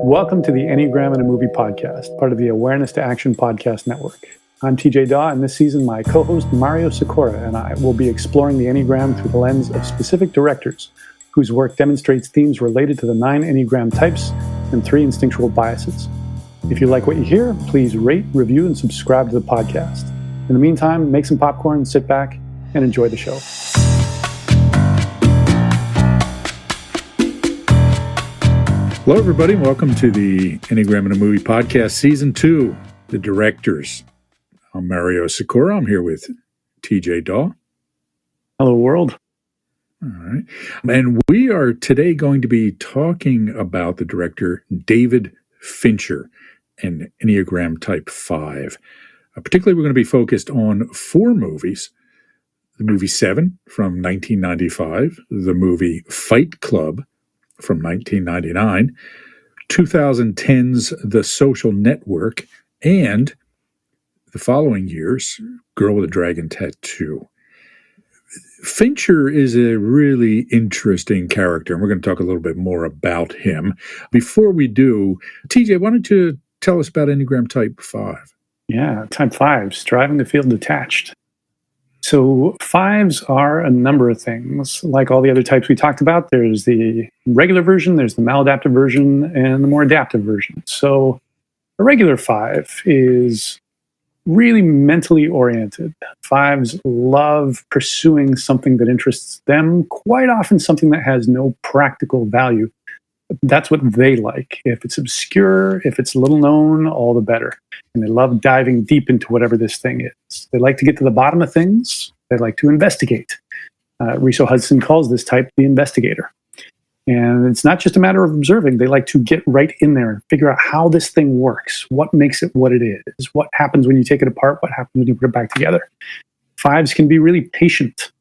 Welcome to the Enneagram in a Movie podcast, part of the Awareness to Action podcast network. I'm TJ Dawe, and this season my co-host Mario Sikora and I will be exploring the Enneagram through the lens of specific directors whose work demonstrates themes related to the 9 Enneagram types and 3 instinctual biases. If you like what you hear, please rate, review, and subscribe to the podcast. In the meantime, make some popcorn, sit back, and enjoy the show. Hello, everybody. Welcome to the Enneagram in a Movie podcast, Season 2, The Directors. I'm Mario Sikora. I'm here with TJ Dawe. Hello, world. All right. And we are today going to be talking about the director David Fincher and Enneagram Type 5. Particularly, we're going to be focused on 4 movies. The movie Seven from 1995, the movie Fight Club from 1999, 2010's The Social Network, and the following year's Girl with a Dragon Tattoo. Fincher is a really interesting character, and we're going to talk a little bit more about him. Before we do, TJ, why don't you tell us about Enneagram Type 5? Yeah, Type 5, striving to feel detached. So 5s are a number of things. Like all the other types we talked about, there's the regular version, there's the maladaptive version, and the more adaptive version. So a regular 5 is really mentally oriented. 5s love pursuing something that interests them, quite often something that has no practical value. That's what they like. If it's obscure, if it's little known, all the better. And they love diving deep into whatever this thing is. They like to get to the bottom of things. They like to investigate. Riso Hudson calls this type the investigator. And it's not just a matter of observing. They like to get right in there and figure out how this thing works, what makes it what it is, what happens when you take it apart, what happens when you put it back together. 5s can be really patient.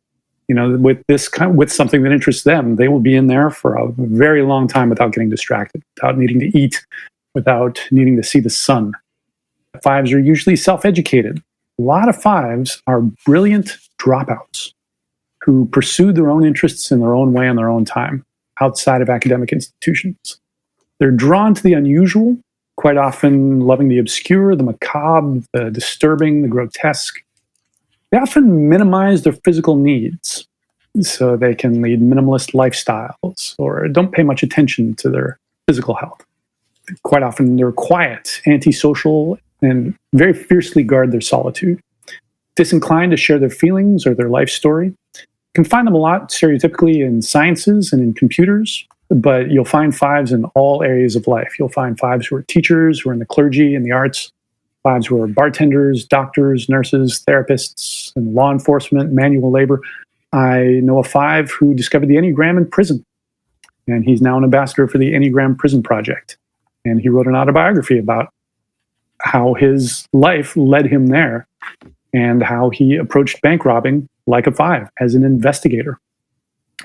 You know, with something that interests them, they will be in there for a very long time without getting distracted, without needing to eat, without needing to see the sun. 5s are usually self-educated. A lot of 5s are brilliant dropouts who pursue their own interests in their own way on their own time, outside of academic institutions. They're drawn to the unusual, quite often loving the obscure, the macabre, the disturbing, the grotesque. They often minimize their physical needs, so they can lead minimalist lifestyles or don't pay much attention to their physical health. Quite often they're quiet, antisocial, and very fiercely guard their solitude. Disinclined to share their feelings or their life story. You can find them a lot stereotypically in sciences and in computers, but you'll find 5s in all areas of life. You'll find 5s who are teachers, who are in the clergy and the arts, 5s who are bartenders, doctors, nurses, therapists, and law enforcement, manual labor. I know a 5 who discovered the Enneagram in prison, and he's now an ambassador for the Enneagram Prison Project. And he wrote an autobiography about how his life led him there and how he approached bank robbing like a 5 as an investigator.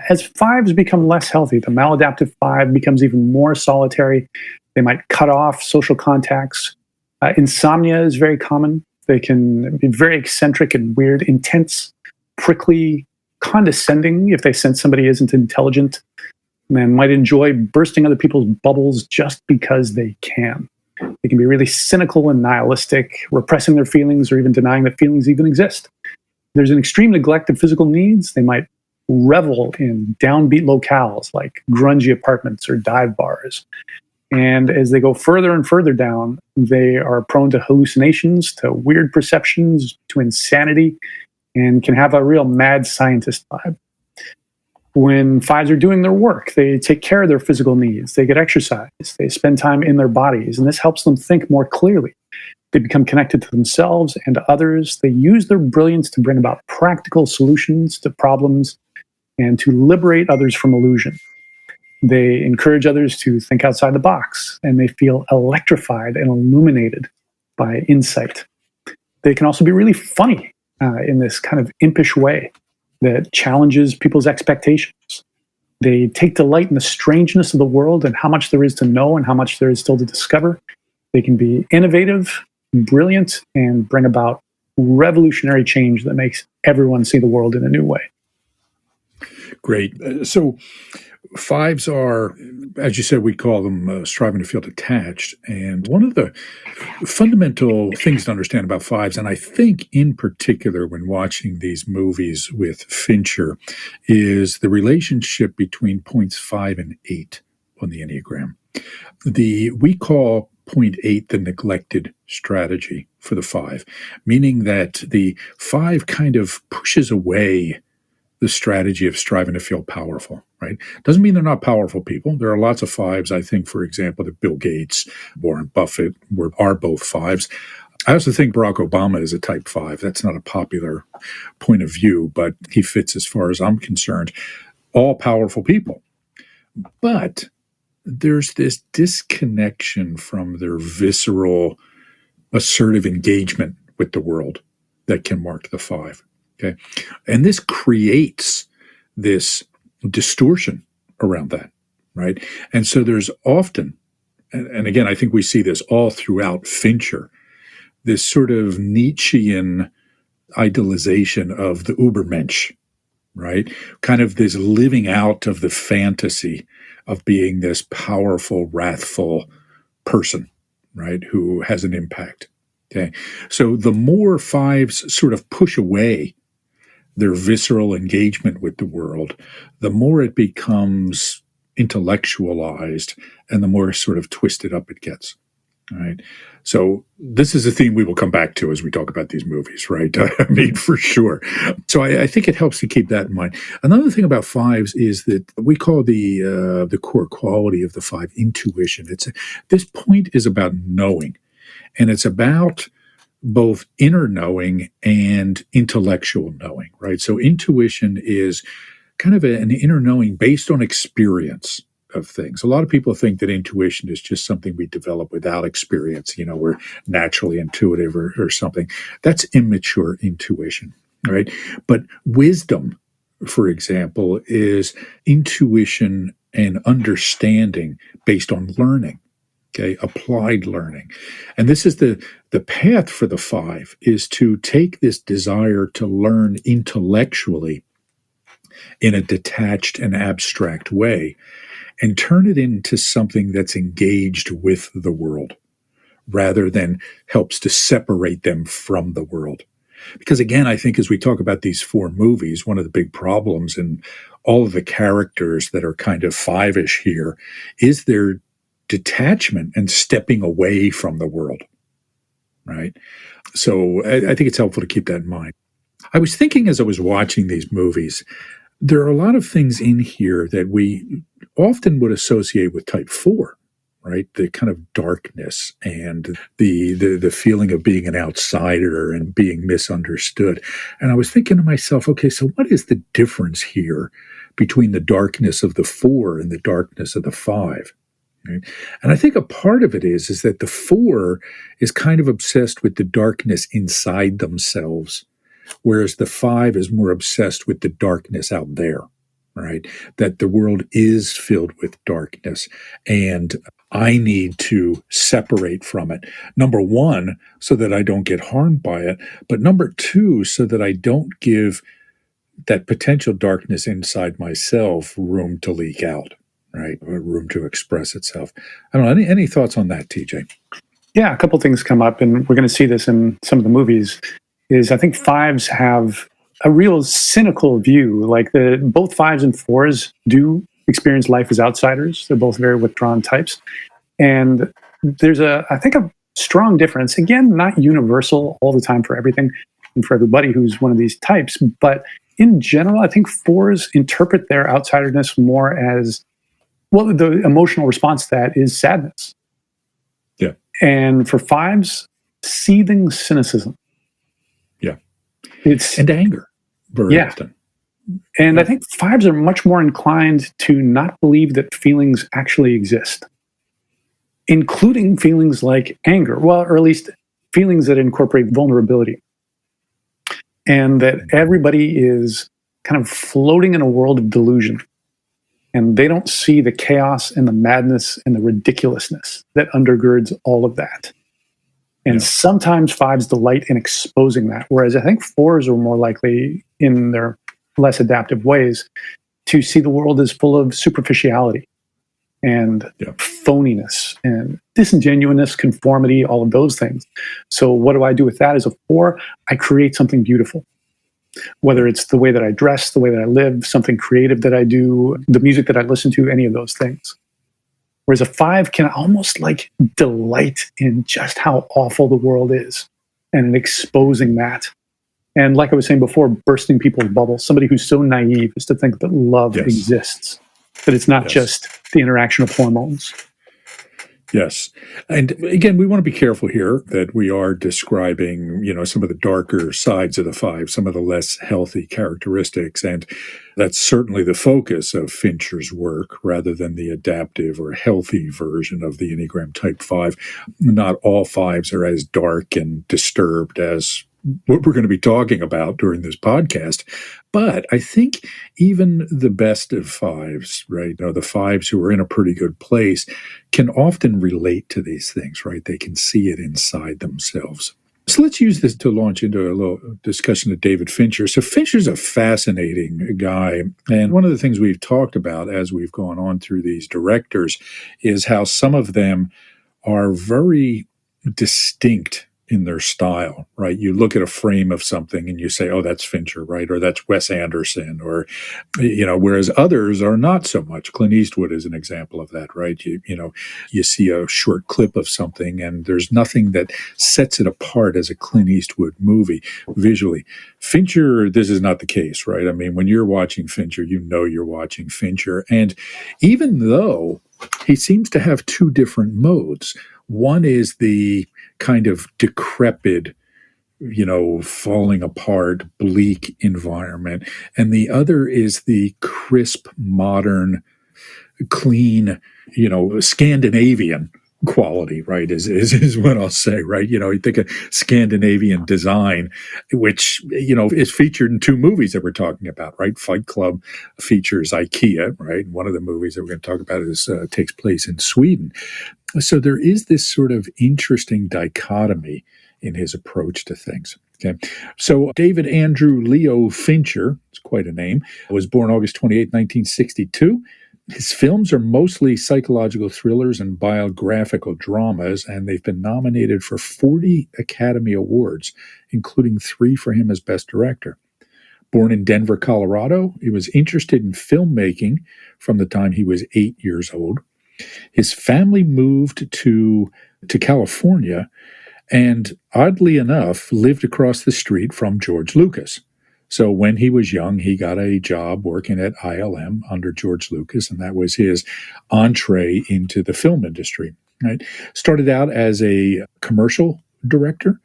As 5s become less healthy, the maladaptive 5 becomes even more solitary. They might cut off social contacts. Insomnia is very common. They can be very eccentric and weird, intense, prickly, condescending if they sense somebody isn't intelligent, and might enjoy bursting other people's bubbles just because they can. They can be really cynical and nihilistic, repressing their feelings or even denying that feelings even exist. There's an extreme neglect of physical needs. They might revel in downbeat locales like grungy apartments or dive bars. And as they go further and further down, they are prone to hallucinations, to weird perceptions, to insanity, and can have a real mad scientist vibe. When 5s are doing their work, they take care of their physical needs. They get exercise. They spend time in their bodies, and this helps them think more clearly. They become connected to themselves and to others. They use their brilliance to bring about practical solutions to problems and to liberate others from illusion. They encourage others to think outside the box, and they feel electrified and illuminated by insight. They can also be really funny in this kind of impish way that challenges people's expectations. They take delight in the strangeness of the world and how much there is to know and how much there is still to discover. They can be innovative, brilliant, and bring about revolutionary change that makes everyone see the world in a new way. Great. So Fives are, as you said, we call them striving to feel detached. And one of the fundamental things to understand about fives, and I think in particular when watching these movies with Fincher, is the relationship between points 5 and 8 on the Enneagram. We call point 8 the neglected strategy for the five, meaning that the five kind of pushes away the strategy of striving to feel powerful, right? Doesn't mean they're not powerful people. There are lots of fives. I think, for example, that Bill Gates, Warren Buffett are both fives. I also think Barack Obama is a type 5. That's not a popular point of view, but he fits as far as I'm concerned. All powerful people. But there's this disconnection from their visceral, assertive engagement with the world that can mark the five. Okay. And this creates this distortion around that, right? And so there's often, and again, I think we see this all throughout Fincher, this sort of Nietzschean idealization of the Übermensch, right? Kind of this living out of the fantasy of being this powerful, wrathful person, right? Who has an impact. Okay. So the more fives sort of push away their visceral engagement with the world, the more it becomes intellectualized and the more sort of twisted up it gets. All right. So this is a theme we will come back to as we talk about these movies, right? I mean, for sure. So I think it helps to keep that in mind. Another thing about fives is that we call the core quality of the five intuition. This point is about knowing, and it's about both inner knowing and intellectual knowing, right? So intuition is kind of an inner knowing based on experience of things. A lot of people think that intuition is just something we develop without experience. We're naturally intuitive or something. That's immature intuition, right? But wisdom, for example, is intuition and understanding based on learning. Okay, applied learning. And this is the path for the five, is to take this desire to learn intellectually in a detached and abstract way and turn it into something that's engaged with the world rather than helps to separate them from the world. Because again, I think as we talk about these four movies, one of the big problems in all of the characters that are kind of five-ish here is their detachment and stepping away from the world, right? So I think it's helpful to keep that in mind. I was thinking as I was watching these movies, there are a lot of things in here that we often would associate with type 4, right? The kind of darkness and the feeling of being an outsider and being misunderstood. And I was thinking to myself, okay, so what is the difference here between the darkness of the 4 and the darkness of the 5? Right? And I think a part of it is that the 4 is kind of obsessed with the darkness inside themselves, whereas the 5 is more obsessed with the darkness out there, right? That the world is filled with darkness and I need to separate from it. Number one, so that I don't get harmed by it. But number two, so that I don't give that potential darkness inside myself room to leak out, right? Or room to express itself. I don't know. Any thoughts on that, TJ? Yeah, a couple things come up, and we're going to see this in some of the movies. Is I think fives have a real cynical view. Like both 5s and 4s do experience life as outsiders. They're both very withdrawn types, and there's I think a strong difference. Again, not universal all the time for everything and for everybody who's one of these types, but in general, I think 4s interpret their outsiderness more as, well, the emotional response to that is sadness. Yeah. And for 5s, seething cynicism. Yeah. And anger very often. And I think 5s are much more inclined to not believe that feelings actually exist, including feelings like anger, well, or at least feelings that incorporate vulnerability. And that everybody is kind of floating in a world of delusion. And they don't see the chaos and the madness and the ridiculousness that undergirds all of that. And sometimes 5s delight in exposing that, whereas I think 4s are more likely, in their less adaptive ways, to see the world as full of superficiality and phoniness and disingenuousness, conformity, all of those things. So what do I do with that as a 4? I create something beautiful. Whether it's the way that I dress, the way that I live, something creative that I do, the music that I listen to, any of those things. Whereas a 5 can almost like delight in just how awful the world is and in exposing that. And like I was saying before, bursting people's bubbles. Somebody who's so naive is to think that love exists, that it's not just the interaction of hormones. Yes. And again, we want to be careful here that we are describing, some of the darker sides of the 5, some of the less healthy characteristics. And that's certainly the focus of Fincher's work rather than the adaptive or healthy version of the Enneagram Type 5. Not all 5s are as dark and disturbed as what we're going to be talking about during this podcast. But I think even the best of 5s, right, the 5s who are in a pretty good place can often relate to these things, right? They can see it inside themselves. So let's use this to launch into a little discussion of David Fincher. So Fincher's a fascinating guy. And one of the things we've talked about as we've gone on through these directors is how some of them are very distinct in their style, right? You look at a frame of something and you say, oh, that's Fincher, right? Or that's Wes Anderson, or, whereas others are not so much. Clint Eastwood is an example of that, right? You see a short clip of something and there's nothing that sets it apart as a Clint Eastwood movie visually. Fincher, this is not the case, right? I mean, when you're watching Fincher, you're watching Fincher. And even though he seems to have 2 different modes, one is the kind of decrepit, falling apart, bleak environment. And the other is the crisp, modern, clean, Scandinavian quality, right, is what I'll say, right? You think of Scandinavian design, which, is featured in 2 movies that we're talking about, right? Fight Club features IKEA, right? One of the movies that we're going to talk about takes place in Sweden. So there is this sort of interesting dichotomy in his approach to things. Okay. So David Andrew Leo Fincher, it's quite a name, was born August 28, 1962. His films are mostly psychological thrillers and biographical dramas, and they've been nominated for 40 Academy Awards, including 3 for him as Best Director. Born in Denver, Colorado, he was interested in filmmaking from the time he was 8 years old. His family moved to California and, oddly enough, lived across the street from George Lucas. So when he was young, he got a job working at ILM under George Lucas, and that was his entree into the film industry. Right? Started out as a commercial director,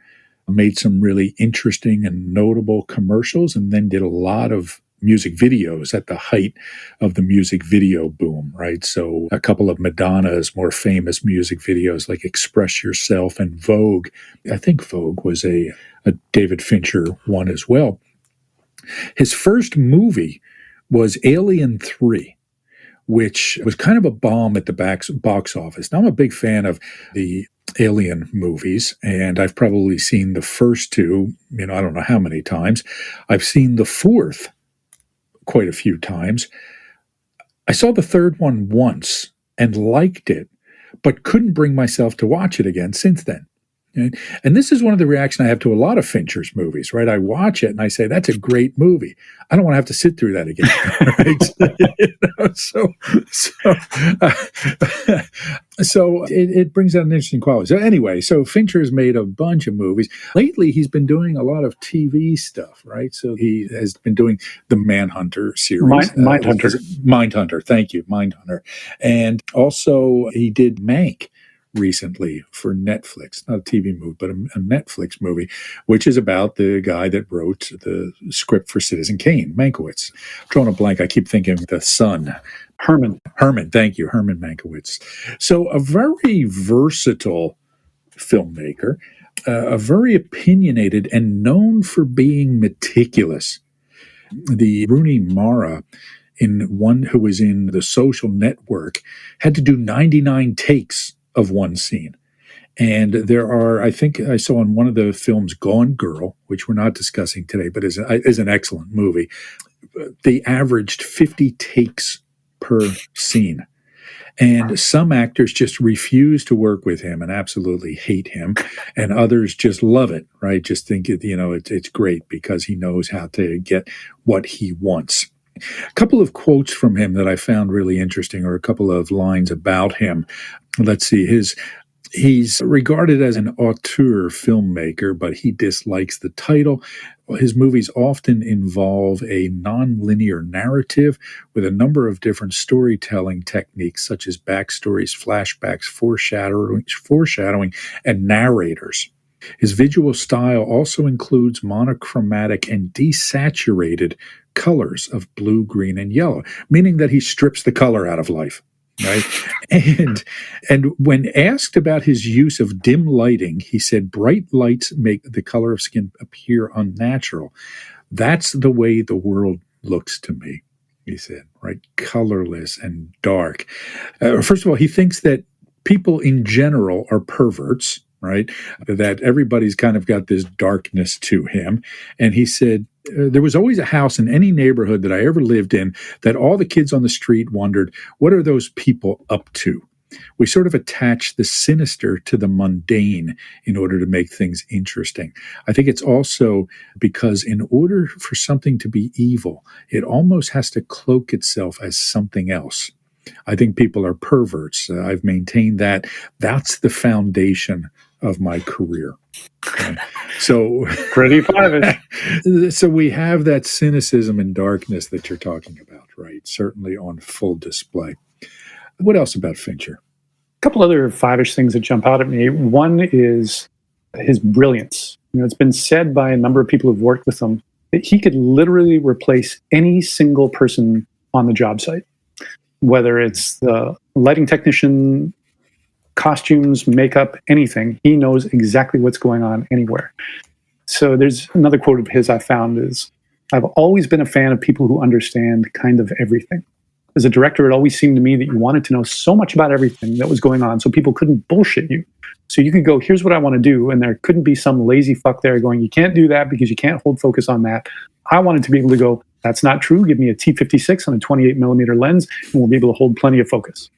made some really interesting and notable commercials, and then did a lot of music videos at the height of the music video boom, right? So a couple of Madonna's more famous music videos like Express Yourself and Vogue. I think Vogue was a David Fincher one as well. His first movie was Alien 3, which was kind of a bomb at the box office. Now, I'm a big fan of the Alien movies, and I've probably seen the first 2, I don't know how many times. I've seen the 4th quite a few times. I saw the 3rd one once and liked it, but couldn't bring myself to watch it again since then. And this is one of the reactions I have to a lot of Fincher's movies, right? I watch it and I say, that's a great movie. I don't want to have to sit through that again. So it brings out an interesting quality. So anyway, so Fincher has made a bunch of movies. Lately, he's been doing a lot of TV stuff, right? So he has been doing the Manhunter series. Mindhunter, thank you, Mindhunter. And also he did Mank recently for Netflix, not a TV movie, but a Netflix movie, which is about the guy that wrote the script for Citizen Kane, Mankiewicz. Drawing a blank, I keep thinking the son. Herman, thank you, Herman Mankiewicz. So a very versatile filmmaker, a very opinionated and known for being meticulous. The Rooney Mara, who was in The Social Network, had to do 99 takes of one scene. And there are, I think I saw in one of the films, Gone Girl, which we're not discussing today, but is an excellent movie. they averaged 50 takes per scene. And some actors just refuse to work with him and absolutely hate him, and others just love it, right? Just think it's great because he knows how to get what he wants. A couple of quotes from him that I found really interesting, or a couple of lines about him. Let's see. He's regarded as an auteur filmmaker, but he dislikes the title. His movies often involve a non-linear narrative with a number of different storytelling techniques, such as backstories, flashbacks, foreshadowing, and narrators. His visual style also includes monochromatic and desaturated colors of blue, green, and yellow, meaning that he strips the color out of life. Right. And when asked about his use of dim lighting, he said, bright lights make the color of skin appear unnatural. That's the way the world looks to me, he said, right? Colorless and dark. First of all, he thinks that people in general are perverts, right? That everybody's kind of got this darkness to him. And he said, there was always a house in any neighborhood that I ever lived in that all the kids on the street wondered, what are those people up to? We sort of attach the sinister to the mundane in order to make things interesting. I think it's also because in order for something to be evil, it almost has to cloak itself as something else. I think people are perverts. I've maintained that. That's the foundation of my career. Okay. So pretty private. So we have that cynicism and darkness that you're talking about, right? Certainly on full display. What else about Fincher? A couple other five-ish things that jump out at me. One is his brilliance. It's been said by a number of people who've worked with him that he could literally replace any single person on the job site, whether it's the lighting technician, costumes, makeup, anything. He knows exactly what's going on anywhere. So there's another quote of his I found is, I've always been a fan of people who understand kind of everything. As a director, it always seemed to me that you wanted to know so much about everything that was going on so people couldn't bullshit you. So you could go, here's what I want to do, and there couldn't be some lazy fuck there going, you can't do that because you can't hold focus on that. I wanted to be able to go, that's not true. Give me a T56 on a 28 millimeter lens, and we'll be able to hold plenty of focus.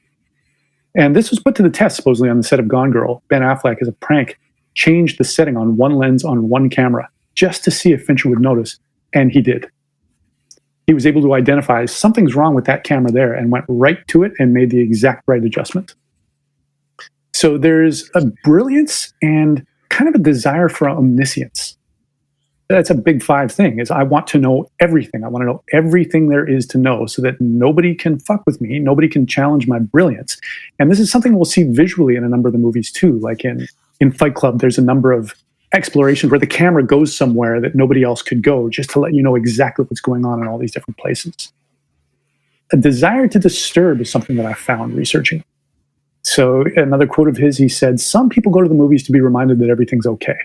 And this was put to the test, supposedly, on the set of Gone Girl. Ben Affleck, as a prank, changed the setting on one lens on one camera just to see if Fincher would notice, and he did. He was able to identify something's wrong with that camera there and went right to it and made the exact right adjustment. So there's a brilliance and kind of a desire for omniscience. That's a big five thing, is I want to know everything. I want to know everything there is to know so that nobody can fuck with me. Nobody can challenge my brilliance. And this is something we'll see visually in a number of the movies too. Like in Fight Club, there's a number of explorations where the camera goes somewhere that nobody else could go, just to let you know exactly what's going on in all these different places. A desire to disturb is something that I found researching. So another quote of his, he said, some people go to the movies to be reminded that everything's okay.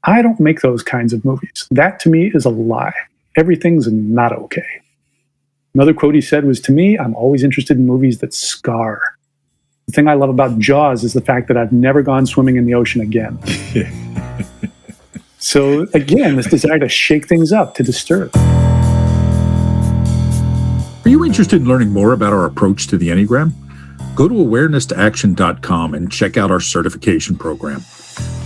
I don't make those kinds of movies. That to me is a lie. Everything's not okay. Another quote he said was, to me, I'm always interested in movies that scar. The thing I love about Jaws is the fact that I've never gone swimming in the ocean again. So again, this desire to shake things up, to disturb. Are you interested in learning more about our approach to the Enneagram? Go to awareness-to-action.com and check out our certification program.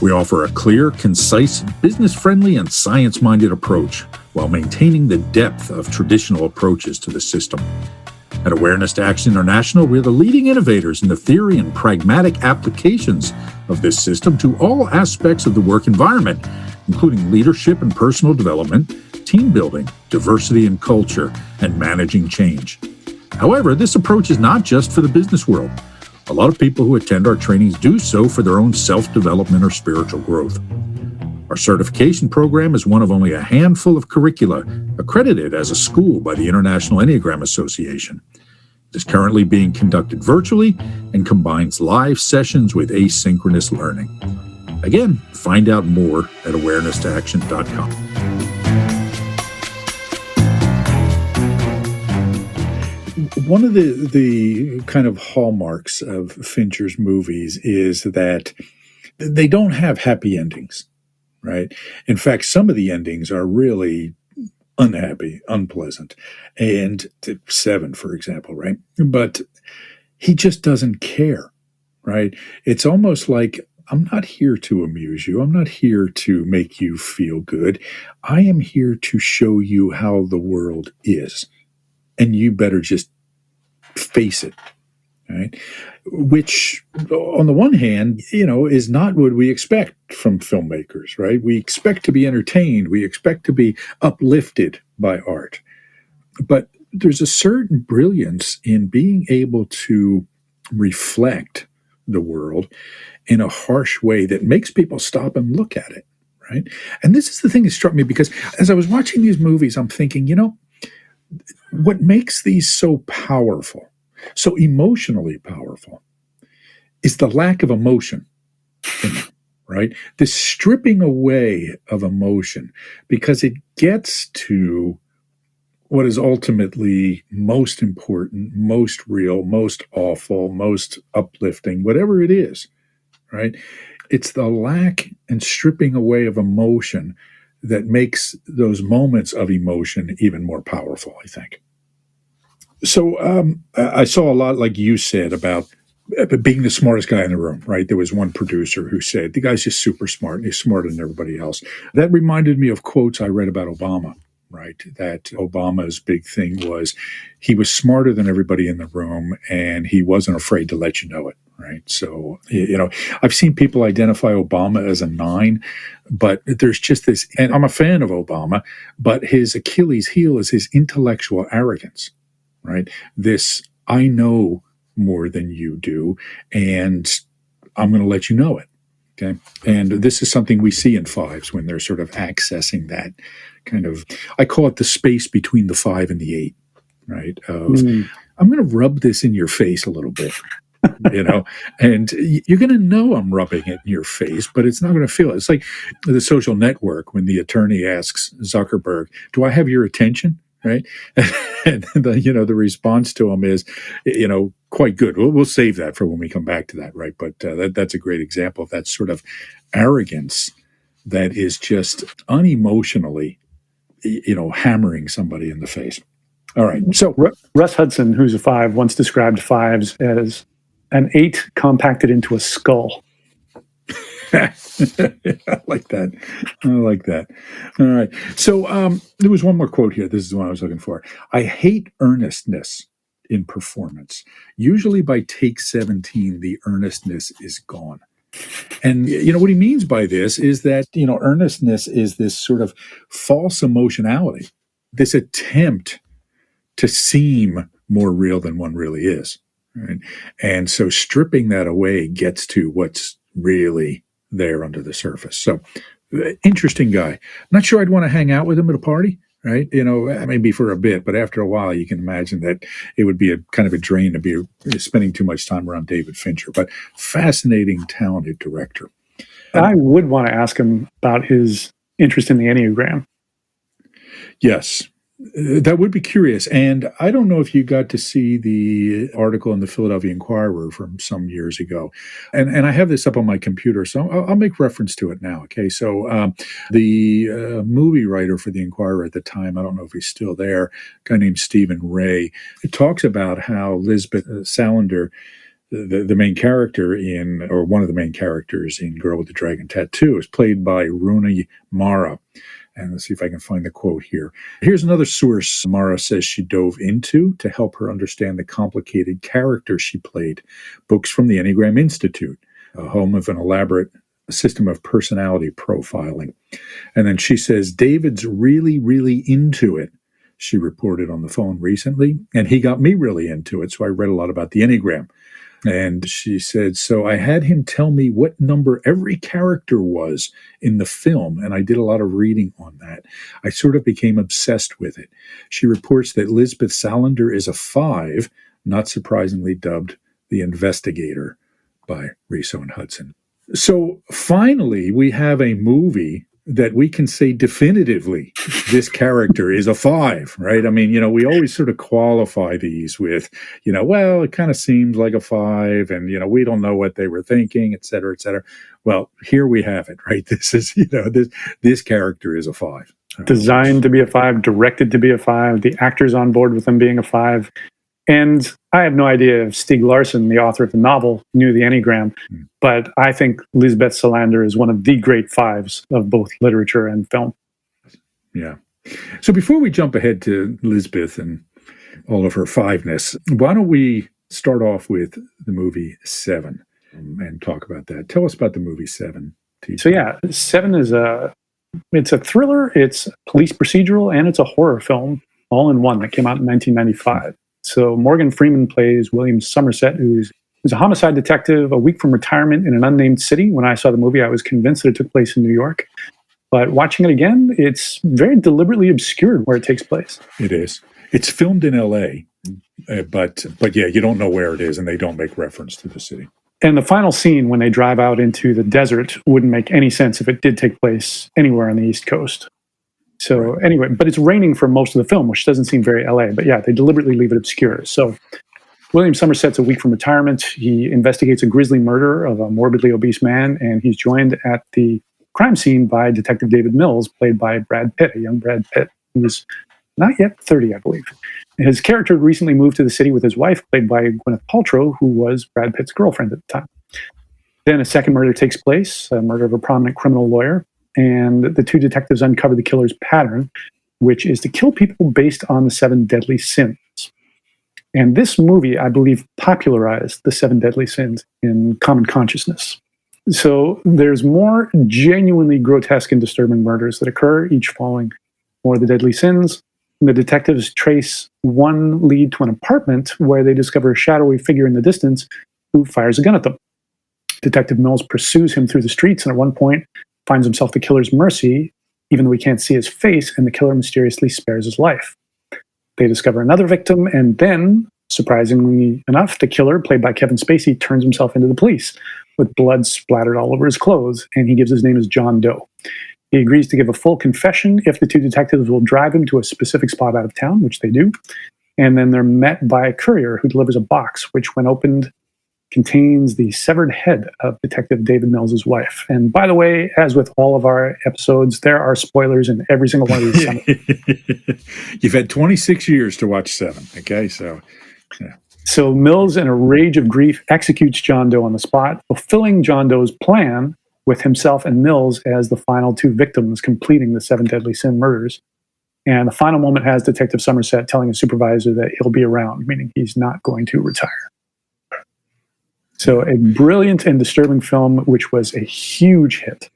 We offer a clear, concise, business-friendly, and science-minded approach while maintaining the depth of traditional approaches to the system. At Awareness to Action International, we're the leading innovators in the theory and pragmatic applications of this system to all aspects of the work environment, including leadership and personal development, team building, diversity and culture, and managing change. However, this approach is not just for the business world. A lot of people who attend our trainings do so for their own self-development or spiritual growth. Our certification program is one of only a handful of curricula accredited as a school by the International Enneagram Association. It is currently being conducted virtually and combines live sessions with asynchronous learning. Again, find out more at awareness-to-action.com. One of the kind of hallmarks of Fincher's movies is that they don't have happy endings, right? In fact, some of the endings are really unhappy, unpleasant, and 7, for example, right? But he just doesn't care, right? It's almost like, I'm not here to amuse you. I'm not here to make you feel good. I am here to show you how the world is. And you better just face it, right? Which, on the one hand, is not what we expect from filmmakers, right? We expect to be entertained. We expect to be uplifted by art. But there's a certain brilliance in being able to reflect the world in a harsh way that makes people stop and look at it, right? And this is the thing that struck me, because as I was watching these movies, I'm thinking, what makes these so powerful, so emotionally powerful, is the lack of emotion in them, right? The stripping away of emotion, because it gets to what is ultimately most important, most real, most awful, most uplifting, whatever it is, right? It's the lack and stripping away of emotion that makes those moments of emotion even more powerful, I think. So I saw a lot, like you said, about being the smartest guy in the room, right? There was one producer who said, the guy's just super smart, and he's smarter than everybody else. That reminded me of quotes I read about Obama, right? That Obama's big thing was he was smarter than everybody in the room, and he wasn't afraid to let you know it, right? So, I've seen people identify Obama as a 9, but there's just this, and I'm a fan of Obama, but his Achilles heel is his intellectual arrogance, right? This, I know more than you do, and I'm going to let you know it. Okay. And this is something we see in 5s when they're sort of accessing that kind of, I call it the space between the 5 and the 8, right? I'm going to rub this in your face a little bit, and you're going to know I'm rubbing it in your face, but it's not going to feel it. It's like The Social Network when the attorney asks Zuckerberg, do I have your attention? Right. And the response to him is, quite good. We'll save that for when we come back to that. Right. But that's a great example of that sort of arrogance that is just unemotionally, hammering somebody in the face. All right. So Russ Hudson, who's a 5, once described 5s as an 8 compacted into a skull. I like that. I like that. All right. So there was one more quote here. This is the one I was looking for. I hate earnestness in performance. Usually by take 17, the earnestness is gone. And, what he means by this is that, earnestness is this sort of false emotionality, this attempt to seem more real than one really is. Right? And so stripping that away gets to what's really there under the surface. So interesting guy. Not sure I'd want to hang out with him at a party, right? Maybe for a bit, but after a while, you can imagine that it would be a kind of a drain to be spending too much time around David Fincher, but fascinating, talented director. I would want to ask him about his interest in the Enneagram. Yes. That would be curious. And I don't know if you got to see the article in the Philadelphia Inquirer from some years ago. And I have this up on my computer, so I'll make reference to it now. Okay. So the movie writer for the Inquirer at the time, I don't know if he's still there, a guy named Stephen Ray, it talks about how Lisbeth Salander, the main character or one of the main characters in Girl with the Dragon Tattoo, is played by Rooney Mara. And let's see if I can find the quote here. Here's another source Mara says she dove into to help her understand the complicated character she played. Books from the Enneagram Institute, a home of an elaborate system of personality profiling. And then she says, David's really, really into it, she reported on the phone recently. And he got me really into it. So I read a lot about the Enneagram. And she said, so I had him tell me what number every character was in the film, and I did a lot of reading on that. I sort of became obsessed with it. She reports that Lisbeth Salander is a 5, not surprisingly dubbed the investigator by Riso and Hudson. So finally, we have a movie that we can say definitively this character is a 5, right? I mean, we always sort of qualify these with, well, it kind of seems like a 5 and, we don't know what they were thinking, et cetera, et cetera. Well, here we have it, right? This is, this character is a 5. Designed to be a 5, directed to be a 5, the actors on board with them being a 5. And I have no idea if Stieg Larsson, the author of the novel, knew the Enneagram, but I think Lisbeth Salander is one of the great 5s of both literature and film. Yeah. So before we jump ahead to Lisbeth and all of her 5-ness, why don't we start off with the movie Seven and talk about that? Tell us about the movie Seven. So yeah, Seven is it's a thriller, it's a police procedural, and it's a horror film all in one that came out in 1995. So Morgan Freeman plays William Somerset, who's a homicide detective a week from retirement in an unnamed city. When I saw the movie, I was convinced that it took place in New York. But watching it again, it's very deliberately obscured where it takes place. It is. It's filmed in L.A., but yeah, you don't know where it is, and they don't make reference to the city. And the final scene, when they drive out into the desert, wouldn't make any sense if it did take place anywhere on the East Coast. So anyway, but it's raining for most of the film, which doesn't seem very LA. But yeah, they deliberately leave it obscure. So William Somerset's a week from retirement. He investigates a grisly murder of a morbidly obese man, and he's joined at the crime scene by Detective David Mills, played by Brad Pitt, a young Brad Pitt, who's not yet 30, I believe. His character recently moved to the city with his wife, played by Gwyneth Paltrow, who was Brad Pitt's girlfriend at the time. Then a second murder takes place, a murder of a prominent criminal lawyer, and the two detectives uncover the killer's pattern, which is to kill people based on the 7 deadly sins. And this movie, I believe, popularized the 7 deadly sins in common consciousness. So there's more genuinely grotesque and disturbing murders that occur, each following more of the deadly sins. And the detectives trace one lead to an apartment where they discover a shadowy figure in the distance who fires a gun at them. Detective Mills pursues him through the streets and at one point finds himself the killer's mercy, even though he can't see his face, and the killer mysteriously spares his life. They discover another victim, and then, surprisingly enough, the killer, played by Kevin Spacey, turns himself into the police, with blood splattered all over his clothes, and he gives his name as John Doe. He agrees to give a full confession if the two detectives will drive him to a specific spot out of town, which they do, and then they're met by a courier who delivers a box, which, when opened, contains the severed head of Detective David Mills' wife. And by the way, as with all of our episodes, there are spoilers in every single one of these. You've had 26 years to watch Seven, okay? So, yeah. So Mills, in a rage of grief, executes John Doe on the spot, fulfilling John Doe's plan with himself and Mills as the final 2 victims completing the 7 deadly sin murders. And the final moment has Detective Somerset telling his supervisor that he'll be around, meaning he's not going to retire. So a brilliant and disturbing film, which was a huge hit.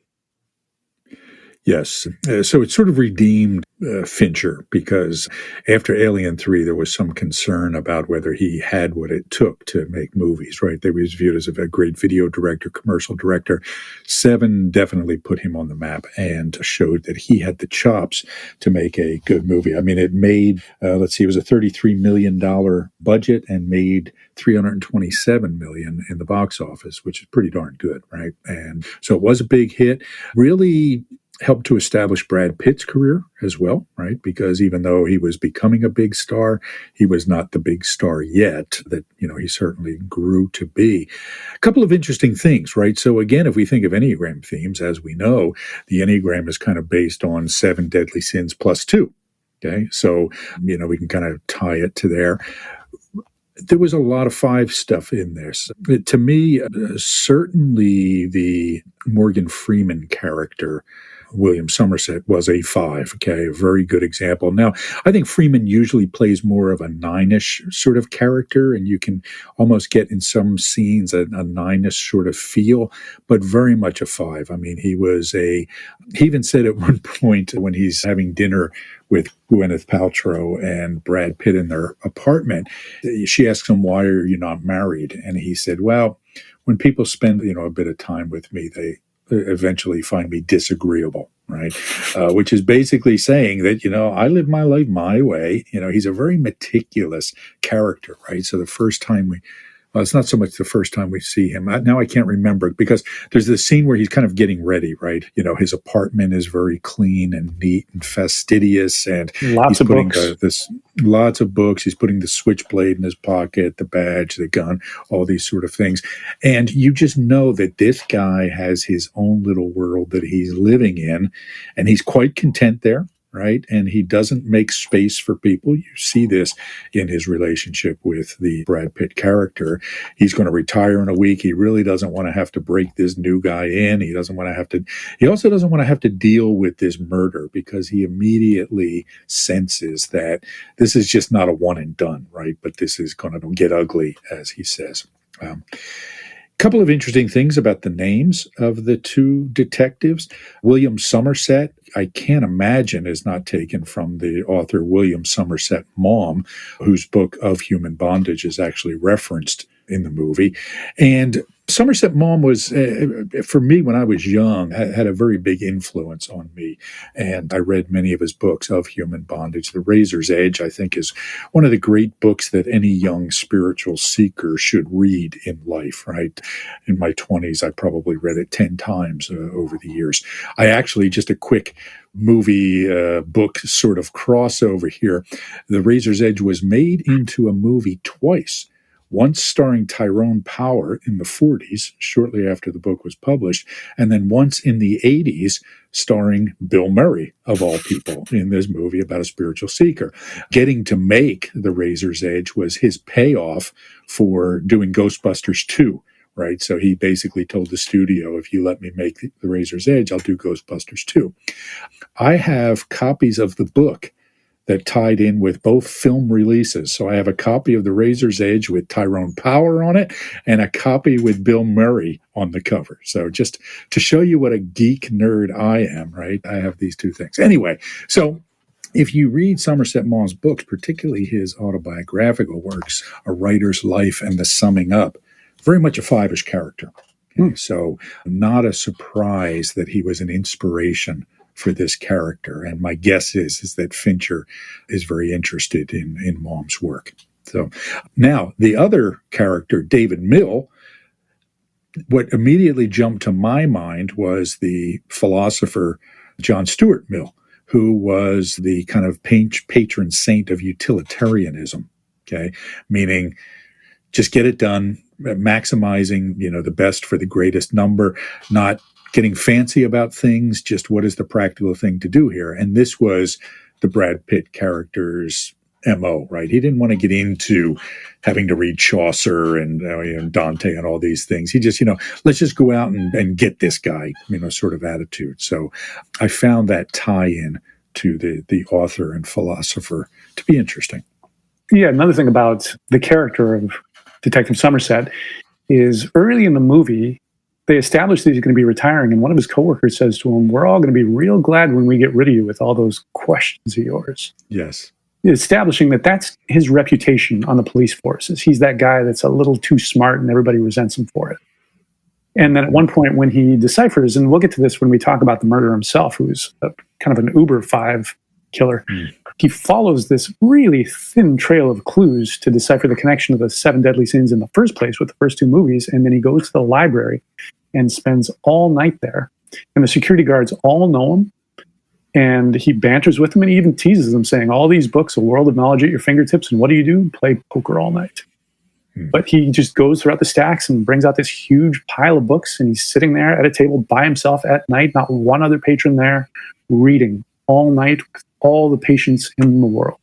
Yes. So it sort of redeemed Fincher, because after Alien 3, there was some concern about whether he had what it took to make movies, right? They was viewed as a great video director, commercial director. Seven definitely put him on the map and showed that he had the chops to make a good movie. I mean, it made, it was a $33 million budget and made $327 million in the box office, which is pretty darn good, right? And so it was a big hit. Really helped to establish Brad Pitt's career as well, right? Because even though he was becoming a big star, he was not the big star yet that, he certainly grew to be. A couple of interesting things, right? So again, if we think of Enneagram themes, as we know, the Enneagram is kind of based on 7 deadly sins plus 2. Okay. So, we can kind of tie it to there. There was a lot of 5 stuff in this. To me, certainly the Morgan Freeman character, William Somerset, was a 5, okay, a very good example. Now, I think Freeman usually plays more of a 9-ish sort of character, and you can almost get in some scenes a 9-ish sort of feel, but very much a 5. I mean, he even said at one point when he's having dinner with Gwyneth Paltrow and Brad Pitt in their apartment, she asks him, "Why are you not married?" And he said, "Well, when people spend, a bit of time with me, they eventually find me disagreeable," right? Which is basically saying that, I live my life my way. He's a very meticulous character, right? So the first time it's not so much the first time we see him. Now I can't remember, because there's this scene where he's kind of getting ready, right? His apartment is very clean and neat and fastidious, and lots of books. Lots of books. He's putting the switchblade in his pocket, the badge, the gun, all these sort of things. And you just know that this guy has his own little world that he's living in, and he's quite content there. right? And he doesn't make space for people. You see this in his relationship with the Brad Pitt character. He's going to retire in a week. He really doesn't want to have to break this new guy in. He also doesn't want to have to deal with this murder, because he immediately senses that this is just not a one and done, right? But this is going to get ugly, as he says. Couple of interesting things about the names of the two detectives. William Somerset, I can't imagine, is not taken from the author William Somerset Maugham, whose book Of Human Bondage is actually referenced in the movie. And Somerset Maugham was, for me, when I was young, had a very big influence on me. And I read many of his books. Of Human Bondage, The Razor's Edge, I think, is one of the great books that any young spiritual seeker should read in life, right? In my 20s, I probably read it 10 times over the years. I actually, just a quick movie book sort of crossover here. The Razor's Edge was made into a movie twice. Once starring Tyrone Power in the 40s, shortly after the book was published, and then once in the 80s, starring Bill Murray, of all people, in this movie about a spiritual seeker. Getting to make The Razor's Edge was his payoff for doing Ghostbusters 2. Right. So he basically told the studio, if you let me make The Razor's Edge, I'll do Ghostbusters 2. I have copies of the book that tied in with both film releases. So I have a copy of The Razor's Edge with Tyrone Power on it and a copy with Bill Murray on the cover. So just to show you what a geek nerd I am, right? I have these two things. Anyway, so if you read Somerset Maugham's books, particularly his autobiographical works, A Writer's Life and The Summing Up, very much a five-ish character. Okay? So not a surprise that he was an inspiration for this character. And my guess is that Fincher is very interested in Maugham's work. So now the other character, David Mill, what immediately jumped to my mind was the philosopher John Stuart Mill, who was the kind of patron saint of utilitarianism, okay? Meaning just get it done, maximizing, the best for the greatest number, not getting fancy about things, just what is the practical thing to do here. And this was the Brad Pitt character's MO, right? He didn't want to get into having to read Chaucer and Dante and all these things. He just, let's just go out and get this guy, sort of attitude. So I found that tie-in to the author and philosopher to be interesting. Yeah, another thing about the character of Detective Somerset is early in the movie, they established that he's going to be retiring, and one of his coworkers says to him, "We're all going to be real glad when we get rid of you with all those questions of yours." Yes. Establishing that that's his reputation on the police force, is he's that guy that's a little too smart and everybody resents him for it. And then at one point when he deciphers, and we'll get to this when we talk about the murderer himself, who's kind of an Uber 5 killer, he follows this really thin trail of clues to decipher the connection of the 7 deadly sins in the first place with the first 2 movies. And then he goes to the library and spends all night there. And the security guards all know him. And he banters with them, and he even teases them, saying, all these books, a world of knowledge at your fingertips, and what do? Play poker all night. But he just goes throughout the stacks and brings out this huge pile of books, and he's sitting there at a table by himself at night, not one other patron there, reading all night with all the patience in the world.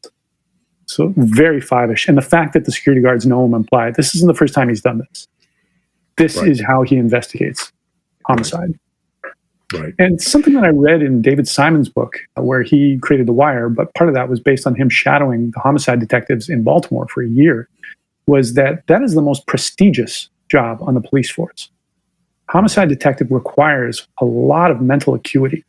So very 5-ish. And the fact that the security guards know him implied this isn't the first time he's done this. This is how he investigates homicide. Right. And something that I read in David Simon's book, where he created The Wire, but part of that was based on him shadowing the homicide detectives in Baltimore for a year, was that is the most prestigious job on the police force. Homicide detective requires a lot of mental acuity.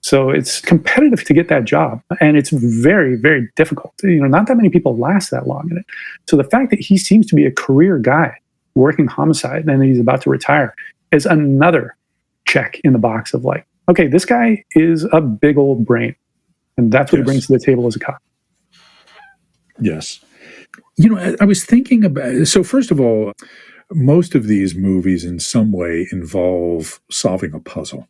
So it's competitive to get that job, and it's very, very difficult. Not that many people last that long in it. So the fact that he seems to be a career guy working homicide and he's about to retire is another check in the box of like, okay, this guy is a big old brain, and that's what he brings to the table as a cop. Yes. I was thinking about, so first of all, most of these movies in some way involve solving a puzzle.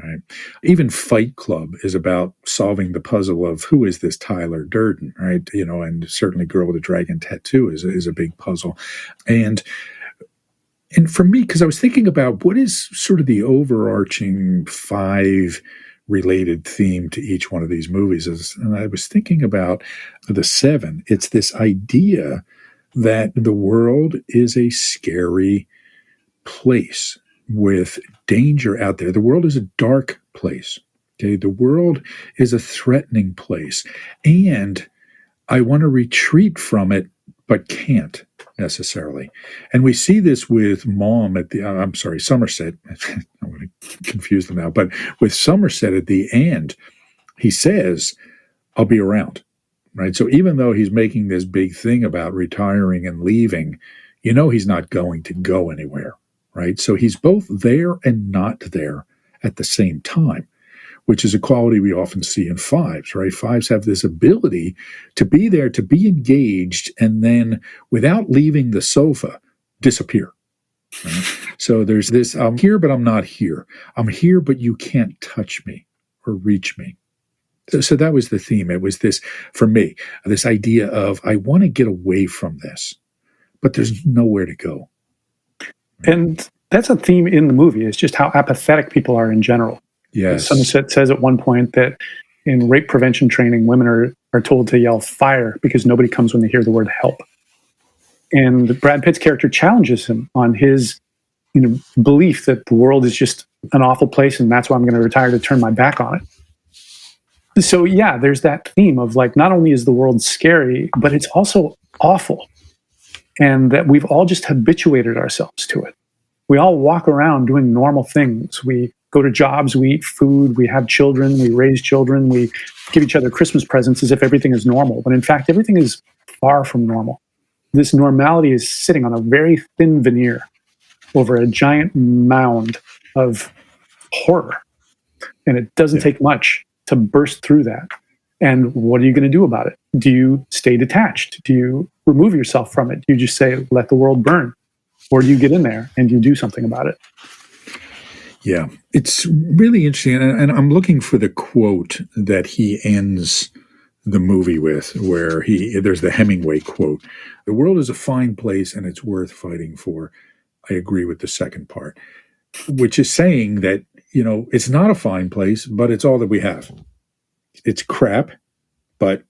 Right. Even Fight Club is about solving the puzzle of who is this Tyler Durden, right? And certainly Girl with a Dragon Tattoo is a big puzzle. And for me, because I was thinking about what is sort of the overarching 5 related theme to each one of these movies. And I was thinking about the seven. It's this idea that the world is a scary place with danger out there. The world is a dark place. Okay, the world is a threatening place, and I want to retreat from it, but can't necessarily. And we see this with Mom at the, I'm sorry, Somerset. I'm going to confuse them now, but with Somerset at the end, he says, I'll be around, right? So even though he's making this big thing about retiring and leaving, he's not going to go anywhere, right? So he's both there and not there at the same time, which is a quality we often see in fives, right? Fives have this ability to be there, to be engaged, and then without leaving the sofa, disappear. Right? So there's this, I'm here, but I'm not here. I'm here, but you can't touch me or reach me. So that was the theme. It was this, for me, this idea of, I want to get away from this, but there's nowhere to go. And that's a theme in the movie, is just how apathetic people are in general. Yes. Somerset says at one point that in rape prevention training, women are told to yell fire because nobody comes when they hear the word help. And Brad Pitt's character challenges him on his belief that the world is just an awful place, and that's why I'm going to retire, to turn my back on it. So yeah, there's that theme of like, not only is the world scary, but it's also awful. And that we've all just habituated ourselves to it. We all walk around doing normal things. We go to jobs, we eat food, we have children, we raise children, we give each other Christmas presents as if everything is normal. But in fact, everything is far from normal. This normality is sitting on a very thin veneer over a giant mound of horror. And it doesn't take much to burst through that. And what are you going to do about it? Do you stay detached? Do you remove yourself from it? Do you just say, let the world burn? Or do you get in there and you do something about it? Yeah, it's really interesting. And I'm looking for the quote that he ends the movie with, where there's the Hemingway quote. The world is a fine place and it's worth fighting for. I agree with the second part, which is saying that, it's not a fine place, but it's all that we have. It's crap, but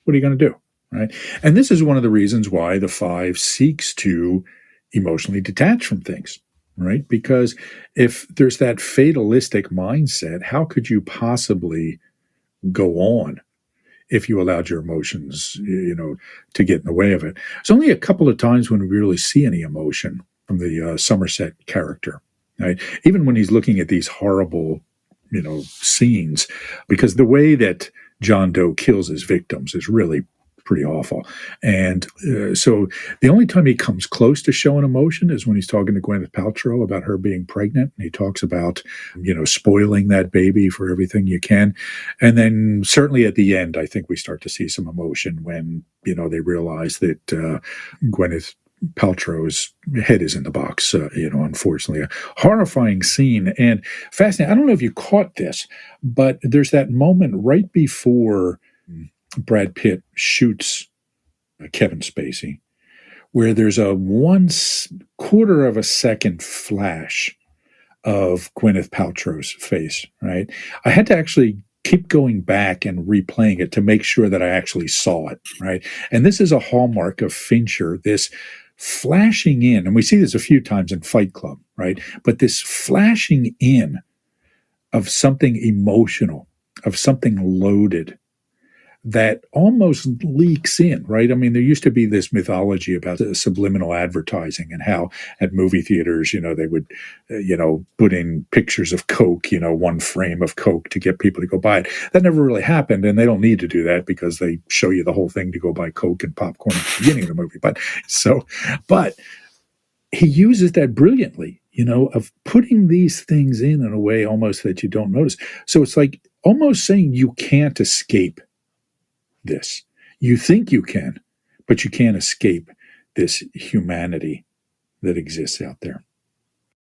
what are you going to do, right? And this is one of the reasons why the five seeks to emotionally detach from things, right? Because if there's that fatalistic mindset, how could you possibly go on if you allowed your emotions, to get in the way of it? It's only a couple of times when we really see any emotion from the Somerset character, right? Even when he's looking at these horrible, scenes, because the way that John Doe kills his victims is really pretty awful. And so the only time he comes close to showing emotion is when he's talking to Gwyneth Paltrow about her being pregnant. And he talks about, spoiling that baby for everything you can. And then certainly at the end, I think we start to see some emotion when, they realize that Gwyneth Paltrow's head is in the box, unfortunately. A horrifying scene and fascinating. I don't know if you caught this, but there's that moment right before Brad Pitt shoots Kevin Spacey, where there's a 1/4 of a second flash of Gwyneth Paltrow's face, right? I had to actually keep going back and replaying it to make sure that I actually saw it, right? And this is a hallmark of Fincher, this flashing in, and we see this a few times in Fight Club, right? But this flashing in of something emotional, of something loaded, that almost leaks in, right? I mean, there used to be this mythology about subliminal advertising and how at movie theaters, they would, put in pictures of Coke, one frame of Coke to get people to go buy it. That never really happened, and they don't need to do that because they show you the whole thing to go buy Coke and popcorn at the beginning of the movie. But he uses that brilliantly, of putting these things in a way almost that you don't notice. So it's like almost saying you can't escape this. You think you can, but you can't escape this humanity that exists out there.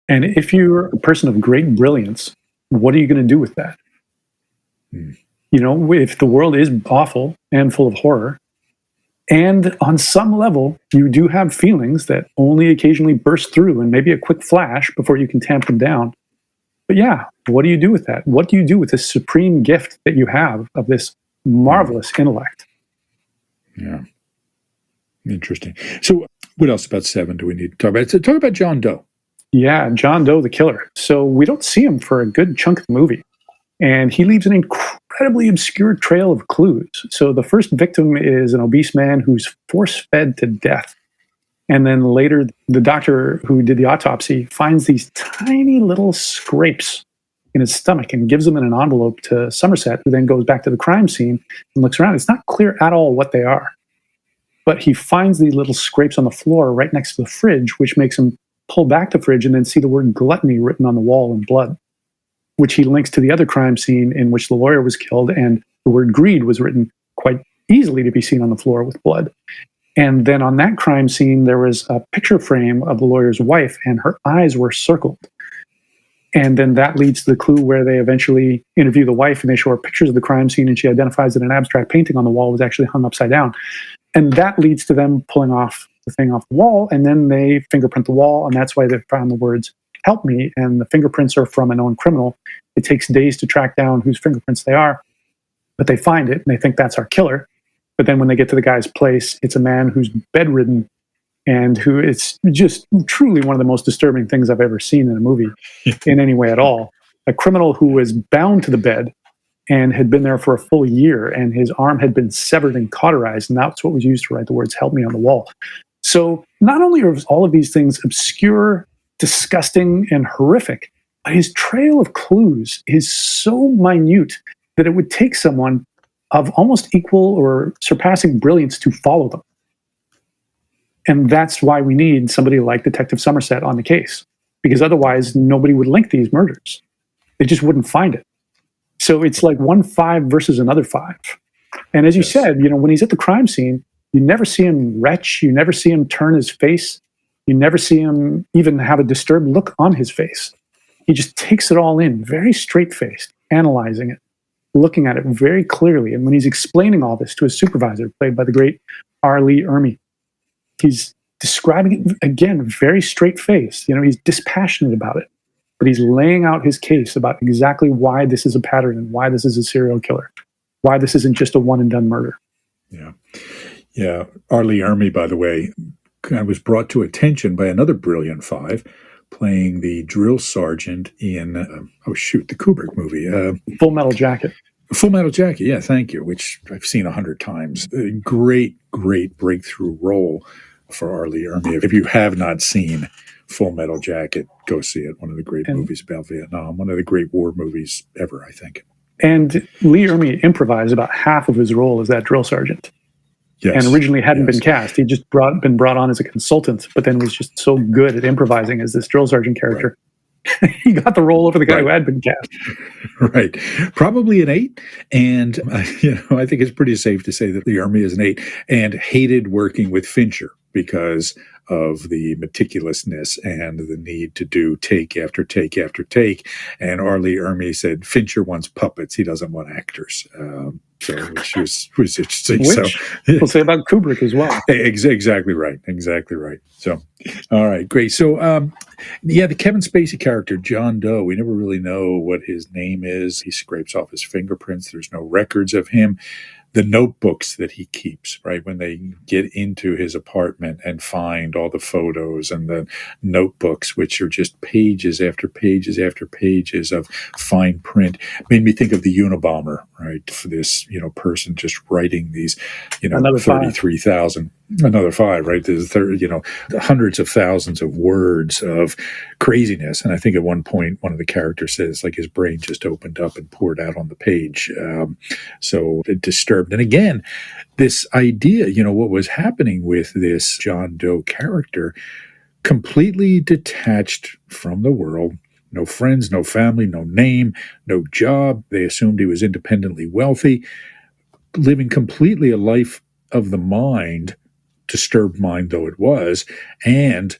And if you're a person of great brilliance, what are you going to do with that? If the world is awful and full of horror, and on some level, you do have feelings that only occasionally burst through and maybe a quick flash before you can tamp them down, But yeah, what do you do with that? What do you do with this supreme gift that you have of this marvelous intellect? Yeah. Interesting. So what else about 7 do we need to talk about? So talk about John Doe. Yeah, John Doe, the killer. So we don't see him for a good chunk of the movie. And he leaves an incredibly obscure trail of clues. So the first victim is an obese man who's force fed to death. And then later, the doctor who did the autopsy finds these tiny little scrapes in his stomach and gives them in an envelope to Somerset, who then goes back to the crime scene and looks around. It's not clear at all what they are. But he finds these little scrapes on the floor right next to the fridge, which makes him pull back the fridge and then see the word gluttony written on the wall in blood, which he links to the other crime scene in which the lawyer was killed, and the word greed was written quite easily to be seen on the floor with blood. And then on that crime scene, there was a picture frame of the lawyer's wife, and her eyes were circled. And then that leads to the clue where they eventually interview the wife, and they show her pictures of the crime scene, and she identifies that an abstract painting on the wall was actually hung upside down. And that leads to them pulling off the thing off the wall, and then they fingerprint the wall, and that's why they found the words "help me," and the fingerprints are from a known criminal. It takes days to track down whose fingerprints they are, but they find it, and they think that's our killer. But then when they get to the guy's place, it's a man who's bedridden and who is just truly one of the most disturbing things I've ever seen in a movie in any way at all. A criminal who was bound to the bed and had been there for a full year, and his arm had been severed and cauterized, and that's what was used to write the words "help me" on the wall. So not only are all of these things obscure, disgusting, and horrific, but his trail of clues is so minute that it would take someone of almost equal or surpassing brilliance to follow them. And that's why we need somebody like Detective Somerset on the case, because otherwise nobody would link these murders. They just wouldn't find it. So it's like one 5 versus another 5. And as you said, when he's at the crime scene, you never see him retch. You never see him turn his face. You never see him even have a disturbed look on his face. He just takes it all in, very straight-faced, analyzing it, looking at it very clearly. And when he's explaining all this to his supervisor, played by the great R. Lee Ermey, he's describing it, again, very straight-faced. He's dispassionate about it. But he's laying out his case about exactly why this is a pattern and why this is a serial killer, why this isn't just a one-and-done murder. Yeah. Yeah. R. Lee Ermey, by the way, was brought to attention by another brilliant 5, playing the drill sergeant in, the Kubrick movie. Full Metal Jacket. Full Metal Jacket, yeah, thank you, which I've seen 100 times. A great, great breakthrough role for R. Lee Ermey. If you have not seen Full Metal Jacket, go see it. One of the great movies about Vietnam. One of the great war movies ever, I think. And Lee Ermey improvised about half of his role as that drill sergeant. Yes. And originally hadn't been cast. He'd just been brought on as a consultant, but then was just so good at improvising as this drill sergeant character. Right. He got the role over the guy who had been cast. Right. Probably an 8. And, I think it's pretty safe to say that Lee Ermey is an 8 and hated working with Fincher because of the meticulousness and the need to do take after take after take. And R. Lee Ermey said Fincher wants puppets. He doesn't want actors. Which was interesting. Which we'll say about Kubrick as well. Exactly right. Exactly right. So, all right, great. So, the Kevin Spacey character, John Doe, we never really know what his name is. He scrapes off his fingerprints. There's no records of him. The notebooks that he keeps, right, when they get into his apartment and find all the photos and the notebooks, which are just pages after pages after pages of fine print, made me think of the Unabomber, right, for this, person just writing these, 33,000. Another 5, right? There's hundreds of thousands of words of craziness. And I think at one point, one of the characters says, like, his brain just opened up and poured out on the page. So it disturbed. And again, this idea, what was happening with this John Doe character, completely detached from the world. No friends, no family, no name, no job. They assumed he was independently wealthy, living completely a life of the mind, disturbed mind though it was, and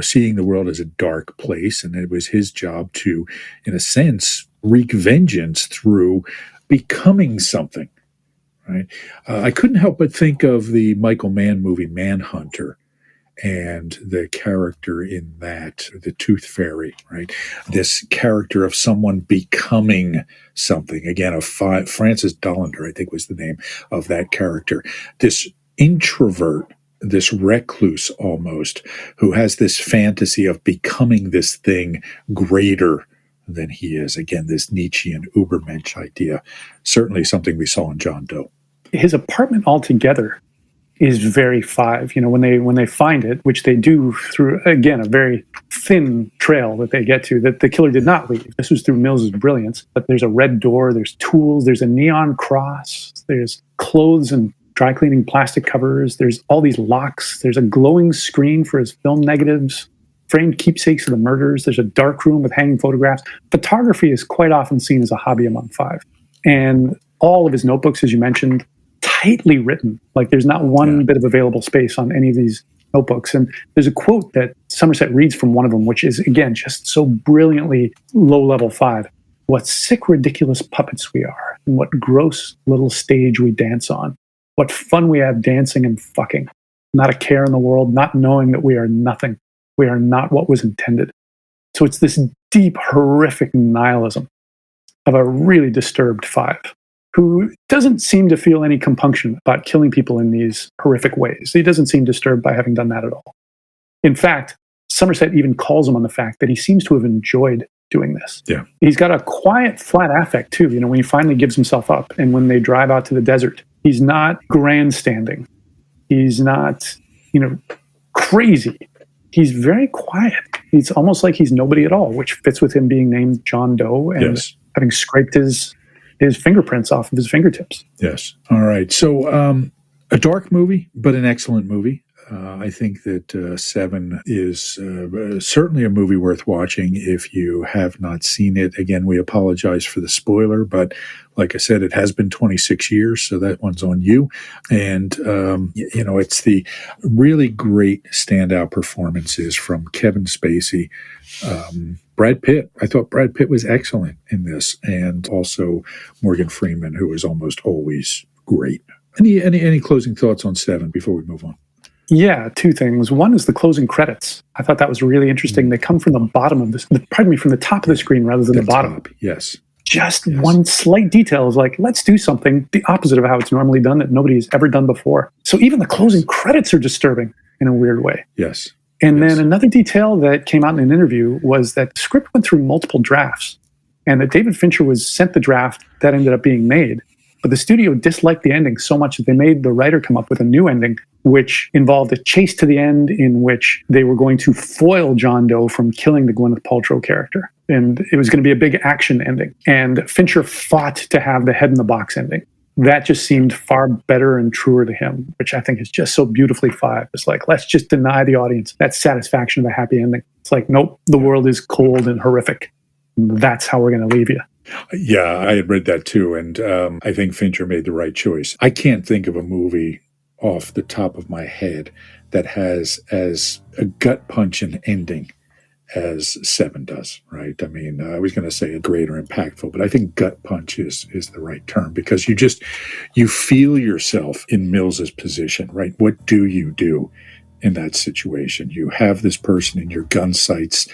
seeing the world as a dark place. And it was his job to, in a sense, wreak vengeance through becoming something, right? I couldn't help but think of the Michael Mann movie Manhunter, and the character in that, the Tooth Fairy, right? This character of someone becoming something. Again, Francis Dollander, I think was the name of that character. This introvert, this recluse almost, who has this fantasy of becoming this thing greater than he is. Again, this Nietzschean Übermensch idea. Certainly something we saw in John Doe. His apartment altogether is very Five. When they find it, which they do through, again, a very thin trail that they get to, that the killer did not leave. This was through Mills's brilliance. But there's a red door, there's tools, there's a neon cross, there's clothes and dry cleaning plastic covers, there's all these locks, there's a glowing screen for his film negatives, framed keepsakes of the murders, there's a dark room with hanging photographs. Photography is quite often seen as a hobby among Five. And all of his notebooks, as you mentioned, tightly written. Like there's not one bit of available space on any of these notebooks. And there's a quote that Somerset reads from one of them, which is, again, just so brilliantly low-level Five. What sick, ridiculous puppets we are, and what gross little stage we dance on. What fun we have dancing and fucking. Not a care in the world, not knowing that we are nothing. We are not what was intended. So it's this deep, horrific nihilism of a really disturbed Five, who doesn't seem to feel any compunction about killing people in these horrific ways. He doesn't seem disturbed by having done that at all. In fact, Somerset even calls him on the fact that he seems to have enjoyed doing this. Yeah. He's got a quiet, flat affect too. When he finally gives himself up and when they drive out to the desert, he's not grandstanding. He's not, crazy. He's very quiet. He's almost like he's nobody at all, which fits with him being named John Doe and having scraped his fingerprints off of his fingertips. Yes. All right. So a dark movie, but an excellent movie. I think that Seven is certainly a movie worth watching if you have not seen it. Again, we apologize for the spoiler, but like I said, it has been 26 years, so that one's on you. And, it's the really great standout performances from Kevin Spacey, Brad Pitt. I thought Brad Pitt was excellent in this, and also Morgan Freeman, who is almost always great. Any closing thoughts on Seven before we move on? Yeah, two things. One is the closing credits. I thought that was really interesting. They come from the bottom of this, from the top of the screen rather than the bottom. Top, yes. Just one slight detail is like, let's do something the opposite of how it's normally done that nobody's ever done before. So even the closing credits are disturbing in a weird way. Yes. And then another detail that came out in an interview was that the script went through multiple drafts and that David Fincher was sent the draft that ended up being made. But the studio disliked the ending so much that they made the writer come up with a new ending, which involved a chase to the end in which they were going to foil John Doe from killing the Gwyneth Paltrow character. And it was going to be a big action ending. And Fincher fought to have the head in the box ending. That just seemed far better and truer to him, which I think is just so beautifully Five. It's like, let's just deny the audience that satisfaction of a happy ending. It's like, nope, the world is cold and horrific. That's how we're going to leave you. Yeah, I had read that too, and I think Fincher made the right choice. I can't think of a movie off the top of my head that has as a gut punch an ending as Seven does, right? I mean, I was going to say great or impactful, but I think gut punch is the right term, because you feel yourself in Mills's position, right? What do you do in that situation? You have this person in your gun sights.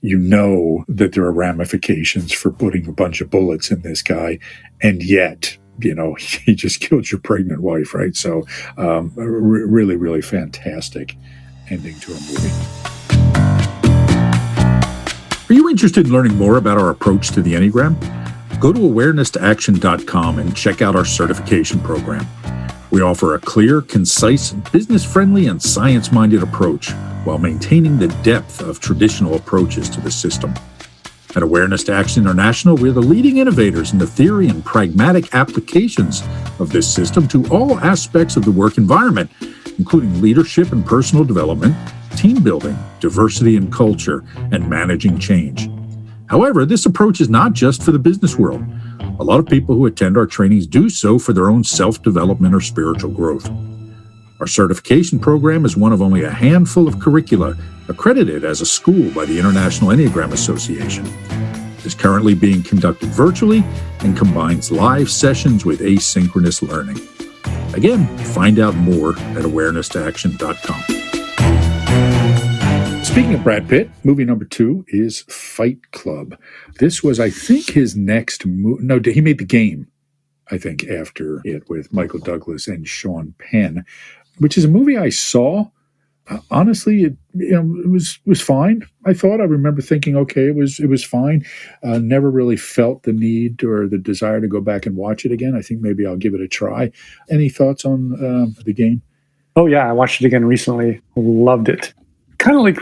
You know that there are ramifications for putting a bunch of bullets in this guy, and yet, he just killed your pregnant wife, right? So, really, really fantastic ending to a movie. Are you interested in learning more about our approach to the Enneagram? Go to awareness-to-action.com and check out our certification program. We offer a clear, concise, business-friendly, and science-minded approach while maintaining the depth of traditional approaches to the system. At Awareness to Action International, we're the leading innovators in the theory and pragmatic applications of this system to all aspects of the work environment, including leadership and personal development, team building, diversity and culture, and managing change. However, this approach is not just for the business world. A lot of people who attend our trainings do so for their own self-development or spiritual growth. Our certification program is one of only a handful of curricula accredited as a school by the International Enneagram Association. It is currently being conducted virtually and combines live sessions with asynchronous learning. Again, find out more at awareness-to-action.com. Speaking of Brad Pitt, movie number 2 is Fight Club. This was, I think, his next movie. No, he made The Game, I think, after it with Michael Douglas and Sean Penn, which is a movie I saw. Honestly, it was fine. I remember thinking, okay, it was fine. Never really felt the need or the desire to go back and watch it again. I think maybe I'll give it a try. Any thoughts on The Game? Oh yeah, I watched it again recently. Loved it. Kind of like,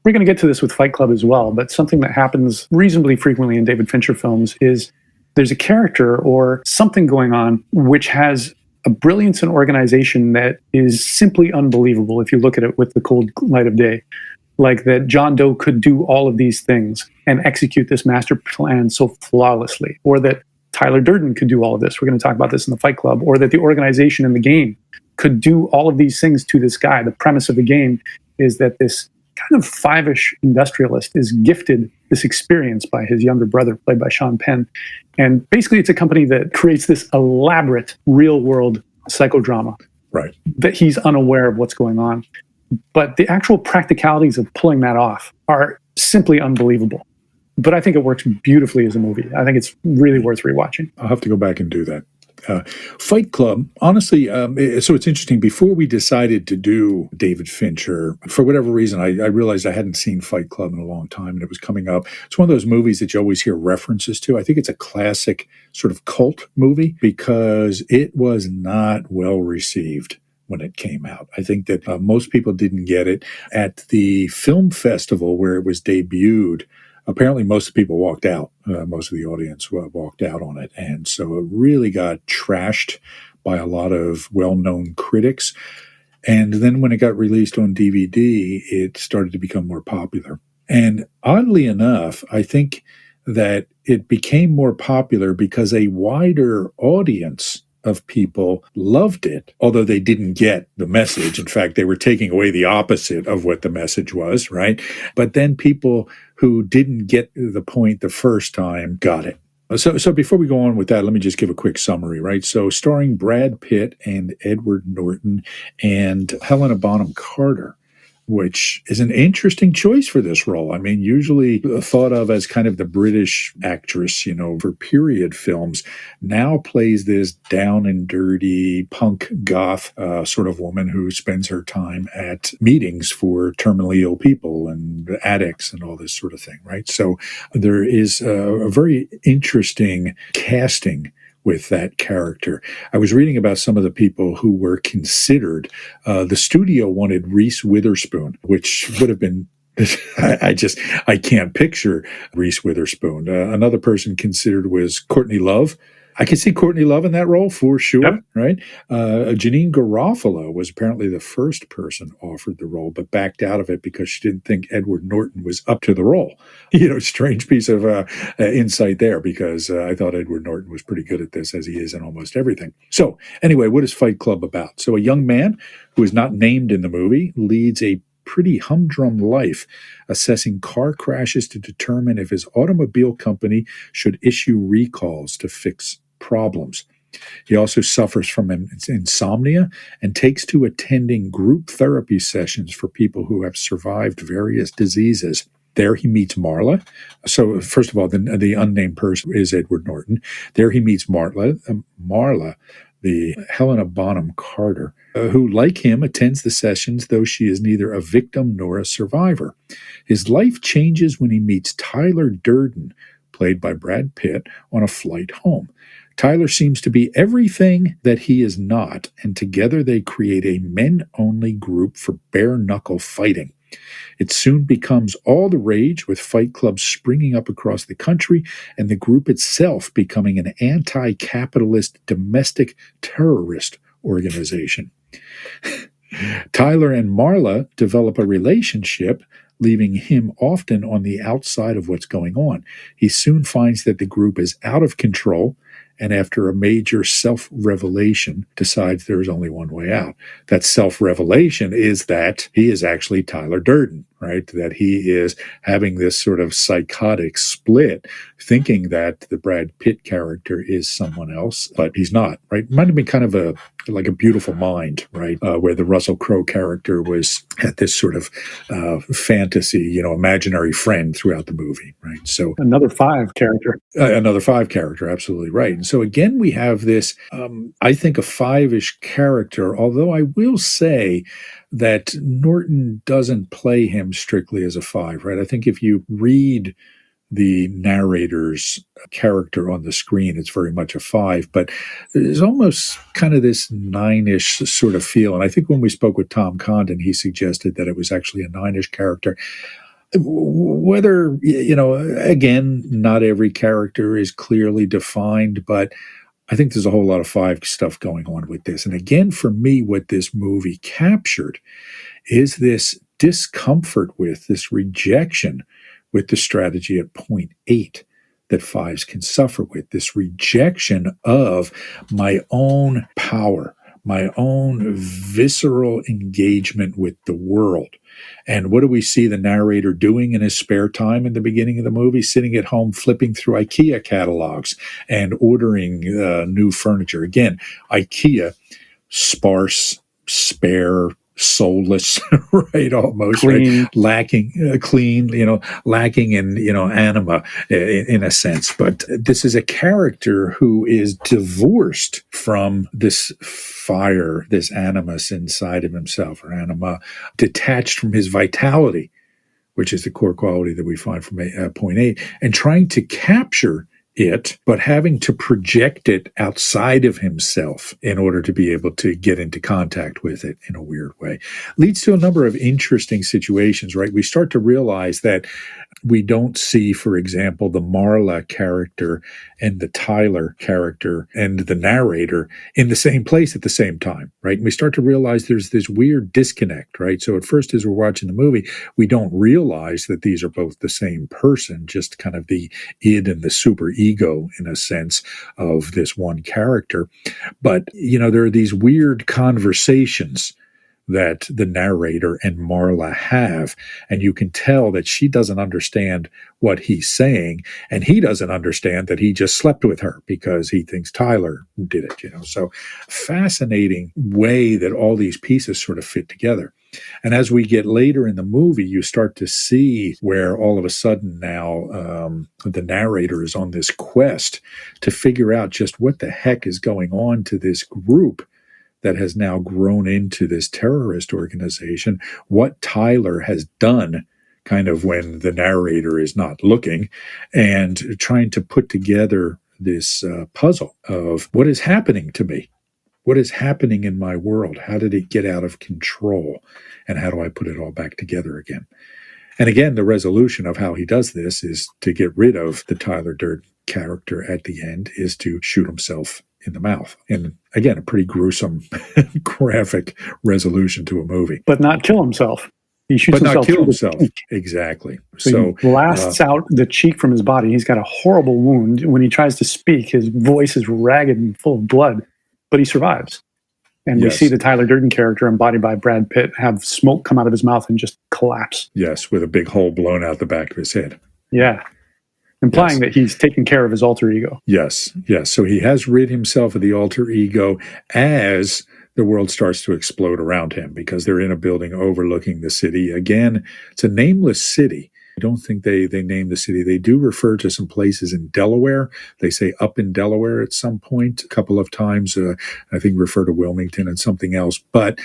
we're going to get to this with Fight Club as well, but something that happens reasonably frequently in David Fincher films is there's a character or something going on which has a brilliance and organization that is simply unbelievable if you look at it with the cold light of day. Like that John Doe could do all of these things and execute this master plan so flawlessly, or that Tyler Durden could do all of this. We're going to talk about this in the Fight Club, or that the organization in The Game could do all of these things to this guy. The premise of The Game is that this kind of five-ish industrialist is gifted this experience by his younger brother, played by Sean Penn. And basically it's a company that creates this elaborate real-world psychodrama. Right. That he's unaware of what's going on. But the actual practicalities of pulling that off are simply unbelievable. But I think it works beautifully as a movie. I think it's really worth rewatching. I'll have to go back and do that. Fight Club, honestly, so it's interesting. Before we decided to do David Fincher, for whatever reason, I realized I hadn't seen Fight Club in a long time, and it was coming up. It's one of those movies that you always hear references to. I think it's a classic sort of cult movie because it was not well received when it came out. I think that most people didn't get it. At the film festival where it was debuted, apparently most of the people walked out. Most of the audience walked out on it. And so it really got trashed by a lot of well-known critics. And then when it got released on DVD, it started to become more popular. And oddly enough, I think that it became more popular because a wider audience of people loved it, although they didn't get the message. In fact, they were taking away the opposite of what the message was, right? But then people who didn't get the point the first time got it. So before we go on with that, let me just give a quick summary, right? So starring Brad Pitt and Edward Norton and Helena Bonham Carter, which is an interesting choice for this role. I mean, usually thought of as kind of the British actress, for period films, now plays this down and dirty punk goth sort of woman who spends her time at meetings for terminally ill people and addicts and all this sort of thing, right? So there is a very interesting casting with that character. I was reading about some of the people who were considered. The studio wanted Reese Witherspoon, which would have been, I can't picture Reese Witherspoon. Another person considered was Courtney Love. I could see Courtney Love in that role for sure, yep. Right? Janine Garofalo was apparently the first person offered the role, but backed out of it because she didn't think Edward Norton was up to the role. Strange piece of insight there, because I thought Edward Norton was pretty good at this, as he is in almost everything. So anyway, what is Fight Club about? So a young man who is not named in the movie leads a pretty humdrum life, assessing car crashes to determine if his automobile company should issue recalls to fix problems. He also suffers from insomnia and takes to attending group therapy sessions for people who have survived various diseases. There he meets Marla. So first of all, the unnamed person is Edward Norton. There he meets Marla, the Helena Bonham Carter, who, like him, attends the sessions, though she is neither a victim nor a survivor. His life changes when he meets Tyler Durden, played by Brad Pitt, on a flight home. Tyler seems to be everything that he is not, and together they create a men-only group for bare-knuckle fighting. It soon becomes all the rage, with fight clubs springing up across the country and the group itself becoming an anti-capitalist domestic terrorist organization. Tyler and Marla develop a relationship, leaving him often on the outside of what's going on. He soon finds that the group is out of control, and after a major self-revelation, decides there is only one way out. That self-revelation is that he is actually Tyler Durden, right? That he is having this sort of psychotic split, thinking that the Brad Pitt character is someone else, but he's not, right? Might have been kind of like a Beautiful Mind, right? Where the Russell Crowe character was at this sort of fantasy, imaginary friend throughout the movie, right? So Another five character. another five character, absolutely right. And so again, we have this, I think, a five-ish character, although I will say that Norton doesn't play him strictly as a five, right? I think if you read the narrator's character on the screen, it's very much a five, but there's almost kind of this nine-ish sort of feel. And I think when we spoke with Tom Condon, he suggested that it was actually a nine-ish character. Whether, again, not every character is clearly defined, but I think there's a whole lot of five stuff going on with this. And again, for me, what this movie captured is this discomfort with, this rejection with the strategy at point 8 that fives can suffer with, this rejection of my own power, my own visceral engagement with the world. And what do we see the narrator doing in his spare time in the beginning of the movie? Sitting at home, flipping through IKEA catalogs and ordering new furniture. Again, IKEA, sparse, spare, soulless, right? Almost Clean. right? Lacking, clean, lacking in, anima in a sense. But this is a character who is divorced from this fire, this animus inside of himself, or anima, detached from his vitality, which is the core quality that we find from point 8, and trying to capture it, but having to project it outside of himself in order to be able to get into contact with it in a weird way. Leads to a number of interesting situations, right? We start to realize that we don't see, for example, the Marla character and the Tyler character and the narrator in the same place at the same time, right? And we start to realize there's this weird disconnect, right? So at first, as we're watching the movie, we don't realize that these are both the same person, just kind of the id and the super ego, in a sense, of this one character. But, there are these weird conversations that the narrator and Marla have, and you can tell that she doesn't understand what he's saying, and he doesn't understand that he just slept with her because he thinks Tyler did it, So fascinating way that all these pieces sort of fit together. And as we get later in the movie, you start to see where all of a sudden now the narrator is on this quest to figure out just what the heck is going on to this group that has now grown into this terrorist organization, what Tyler has done kind of when the narrator is not looking, and trying to put together this puzzle of what is happening to me. What is happening in my world? How did it get out of control? And how do I put it all back together again? And again, the resolution of how he does this is to get rid of the Tyler Durden character at the end, is to shoot himself in the mouth. And again, a pretty gruesome, graphic resolution to a movie. But not kill himself. He shoots but himself. Not kill himself. Exactly. So he blasts out the cheek from his body. He's got a horrible wound. When he tries to speak, his voice is ragged and full of blood, but he survives. And we see the Tyler Durden character, embodied by Brad Pitt, have smoke come out of his mouth and just collapse. Yes, with a big hole blown out the back of his head. Yeah. Implying that he's taking care of his alter ego. Yes. So he has rid himself of the alter ego as the world starts to explode around him, because they're in a building overlooking the city. Again, it's a nameless city. I don't think they name the city. They do refer to some places in Delaware. They say up in Delaware at some point, a couple of times. I think refer to Wilmington and something else. But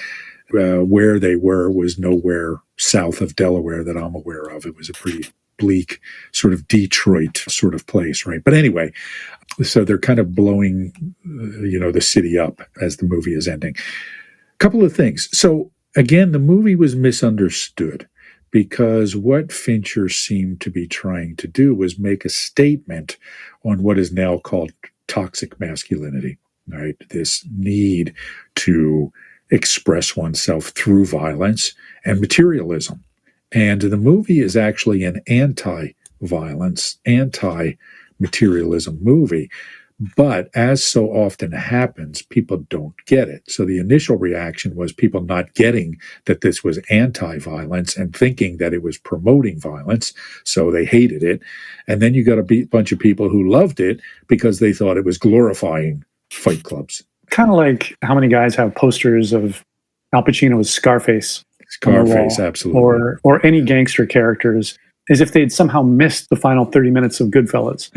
where they were was nowhere south of Delaware that I'm aware of. It was a pretty bleak sort of Detroit sort of place, right? But anyway, so they're kind of blowing, the city up as the movie is ending. A couple of things. So again, the movie was misunderstood, because what Fincher seemed to be trying to do was make a statement on what is now called toxic masculinity, right? This need to express oneself through violence and materialism. And the movie is actually an anti-violence, anti-materialism movie. But as so often happens, people don't get it. So the initial reaction was people not getting that this was anti-violence and thinking that it was promoting violence. So they hated it. And then you got a bunch of people who loved it because they thought it was glorifying fight clubs. Kind of like how many guys have posters of Al Pacino's Scarface. Scarface, absolutely. Or any gangster characters, as if they'd somehow missed the final 30 minutes of Goodfellas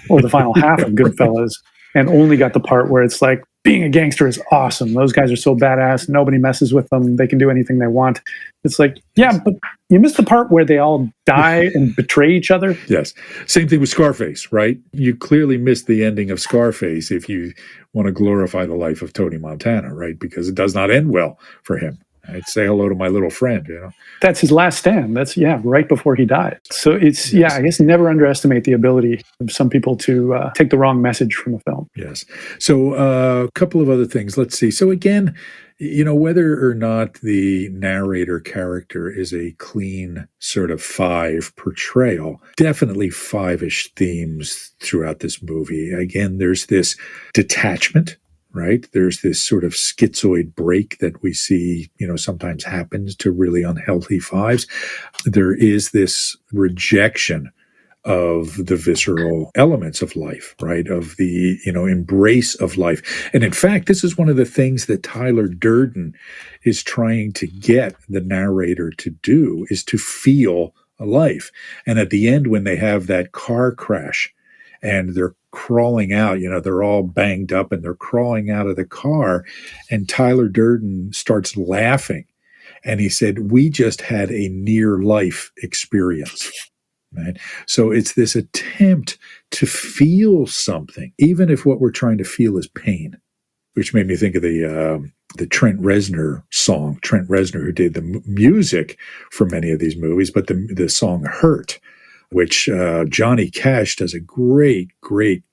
or the final half of Goodfellas and only got the part where it's like, being a gangster is awesome. Those guys are so badass. Nobody messes with them. They can do anything they want. It's like, yeah, but you missed the part where they all die and betray each other. Yes. Same thing with Scarface, right? You clearly missed the ending of Scarface if you want to glorify the life of Tony Montana, right? Because it does not end well for him. I'd say hello to my little friend, you know. That's his last stand. That's, right before he died. So it's, I guess never underestimate the ability of some people to take the wrong message from a film. Yes. So a couple of other things. Let's see. So again, whether or not the narrator character is a clean sort of five portrayal, definitely five-ish themes throughout this movie. Again, there's this detachment, right? There's this sort of schizoid break that we see, sometimes happens to really unhealthy fives. There is this rejection of the visceral elements of life, right? Of the, embrace of life. And in fact, this is one of the things that Tyler Durden is trying to get the narrator to do, is to feel a life. And at the end, when they have that car crash and they're crawling out, they're all banged up and they're crawling out of the car, and Tyler Durden starts laughing. And he said, we just had a near life experience. Right? So it's this attempt to feel something, even if what we're trying to feel is pain, which made me think of the Trent Reznor song. Trent Reznor, who did the music for many of these movies, but the song Hurt, which Johnny Cash does a great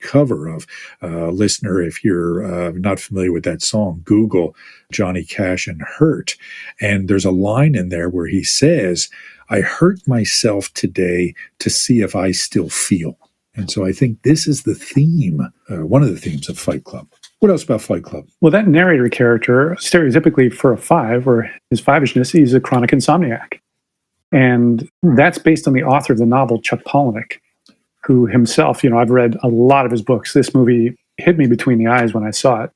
cover of. Listener, if you're not familiar with that song, Google Johnny Cash and Hurt. And there's a line in there where he says, I hurt myself today to see if I still feel. And so I think this is the theme, one of the themes of Fight Club. What else about Fight Club? Well, that narrator character, stereotypically for a five, or his five-ishness, he's a chronic insomniac. And that's based on the author of the novel, Chuck Palahniuk, who himself, I've read a lot of his books. This movie hit me between the eyes when I saw it.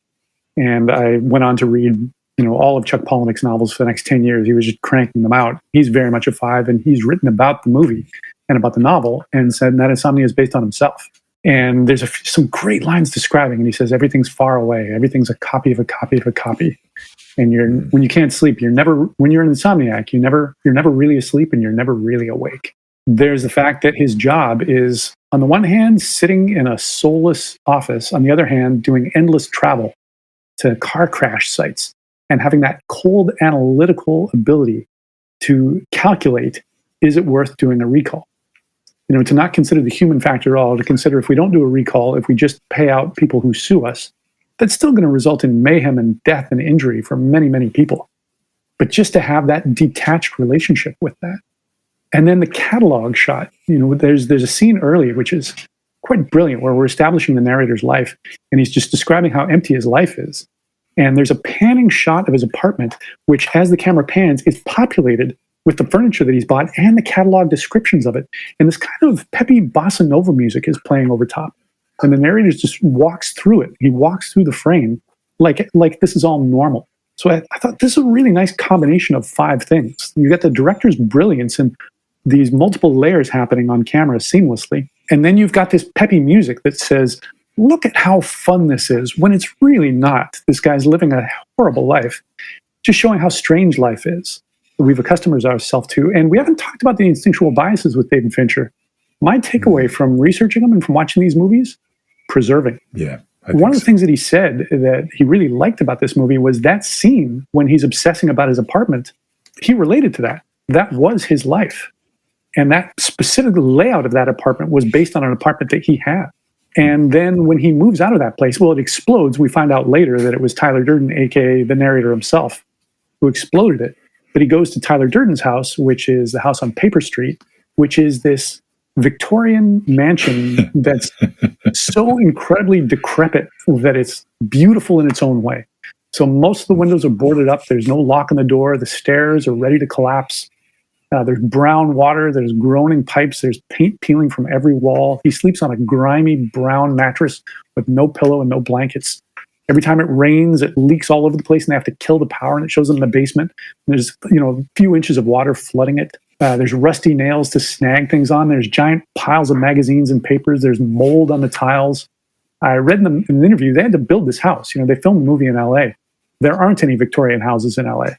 And I went on to read all of Chuck Palahniuk's novels for the next 10 years. He was just cranking them out. He's very much a five, and he's written about the movie and about the novel and said that insomnia is based on himself. And there's some great lines describing, and he says, everything's far away. Everything's a copy of a copy of a copy. And when you can't sleep, when you're an insomniac, you're never really asleep and you're never really awake. There's the fact that his job is, on the one hand, sitting in a soulless office, on the other hand, doing endless travel to car crash sites, and having that cold analytical ability to calculate, is it worth doing a recall? To not consider the human factor at all, to consider if we don't do a recall, if we just pay out people who sue us, that's still going to result in mayhem and death and injury for many, many people. But just to have that detached relationship with that. And then the catalog shot, there's a scene early, which is quite brilliant, where we're establishing the narrator's life, and he's just describing how empty his life is. And there's a panning shot of his apartment, which, as the camera pans, is populated with the furniture that he's bought and the catalog descriptions of it. And this kind of peppy bossa nova music is playing over top. And the narrator just walks through it. He walks through the frame like this is all normal. So I thought this is a really nice combination of five things. You get the director's brilliance and these multiple layers happening on camera seamlessly. And then you've got this peppy music that says, look at how fun this is, when it's really not. This guy's living a horrible life, just showing how strange life is that we've accustomed ourselves to. And we haven't talked about the instinctual biases with David Fincher. My takeaway from researching him and from watching these movies, preserving. Yeah. One of the things that he said that he really liked about this movie was that scene when he's obsessing about his apartment. He related to that. That was his life. And that specific layout of that apartment was based on an apartment that he had. And then when he moves out of that place, well, it explodes. We find out later that it was Tyler Durden, a.k.a. the narrator himself, who exploded it. But he goes to Tyler Durden's house, which is the house on Paper Street, which is this Victorian mansion that's so incredibly decrepit that it's beautiful in its own way. So most of the windows are boarded up. There's no lock on the door. The stairs are ready to collapse. There's brown water. There's groaning pipes. There's paint peeling from every wall. He sleeps on a grimy brown mattress with no pillow and no blankets. Every time it rains, it leaks all over the place, and they have to kill the power, and it shows them in the basement. There's a few inches of water flooding it. There's rusty nails to snag things on. There's giant piles of magazines and papers. There's mold on the tiles. I read in the interview, they had to build this house. They filmed the movie in LA. There aren't any Victorian houses in LA.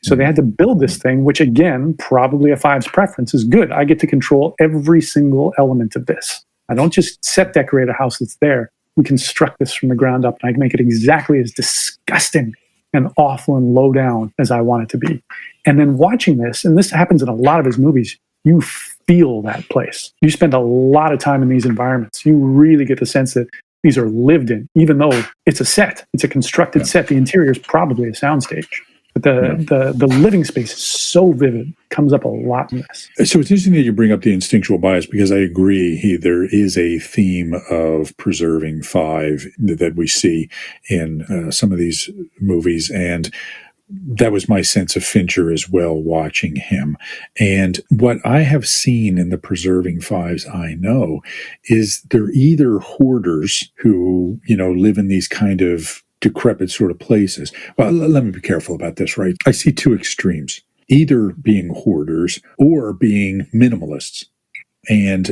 So they had to build this thing, which again, probably a Five's preference is good. I get to control every single element of this. I don't just set decorate a house that's there. We construct this from the ground up, and I can make it exactly as disgusting and awful and low down as I want it to be. And then watching this, and this happens in a lot of his movies, you feel that place. You spend a lot of time in these environments. You really get the sense that these are lived in, even though it's a set. It's a constructed set. The interior is probably a soundstage. But the living space is so vivid, comes up a lot in this. So it's interesting that you bring up the instinctual bias, because I agree there is a theme of preserving Five that we see in some of these movies. And that was my sense of Fincher as well, watching him. And what I have seen in the preserving Fives I know is they're either hoarders who, live in these kind of decrepit sort of places. Well, let me be careful about this, right? I see two extremes, either being hoarders or being minimalists. And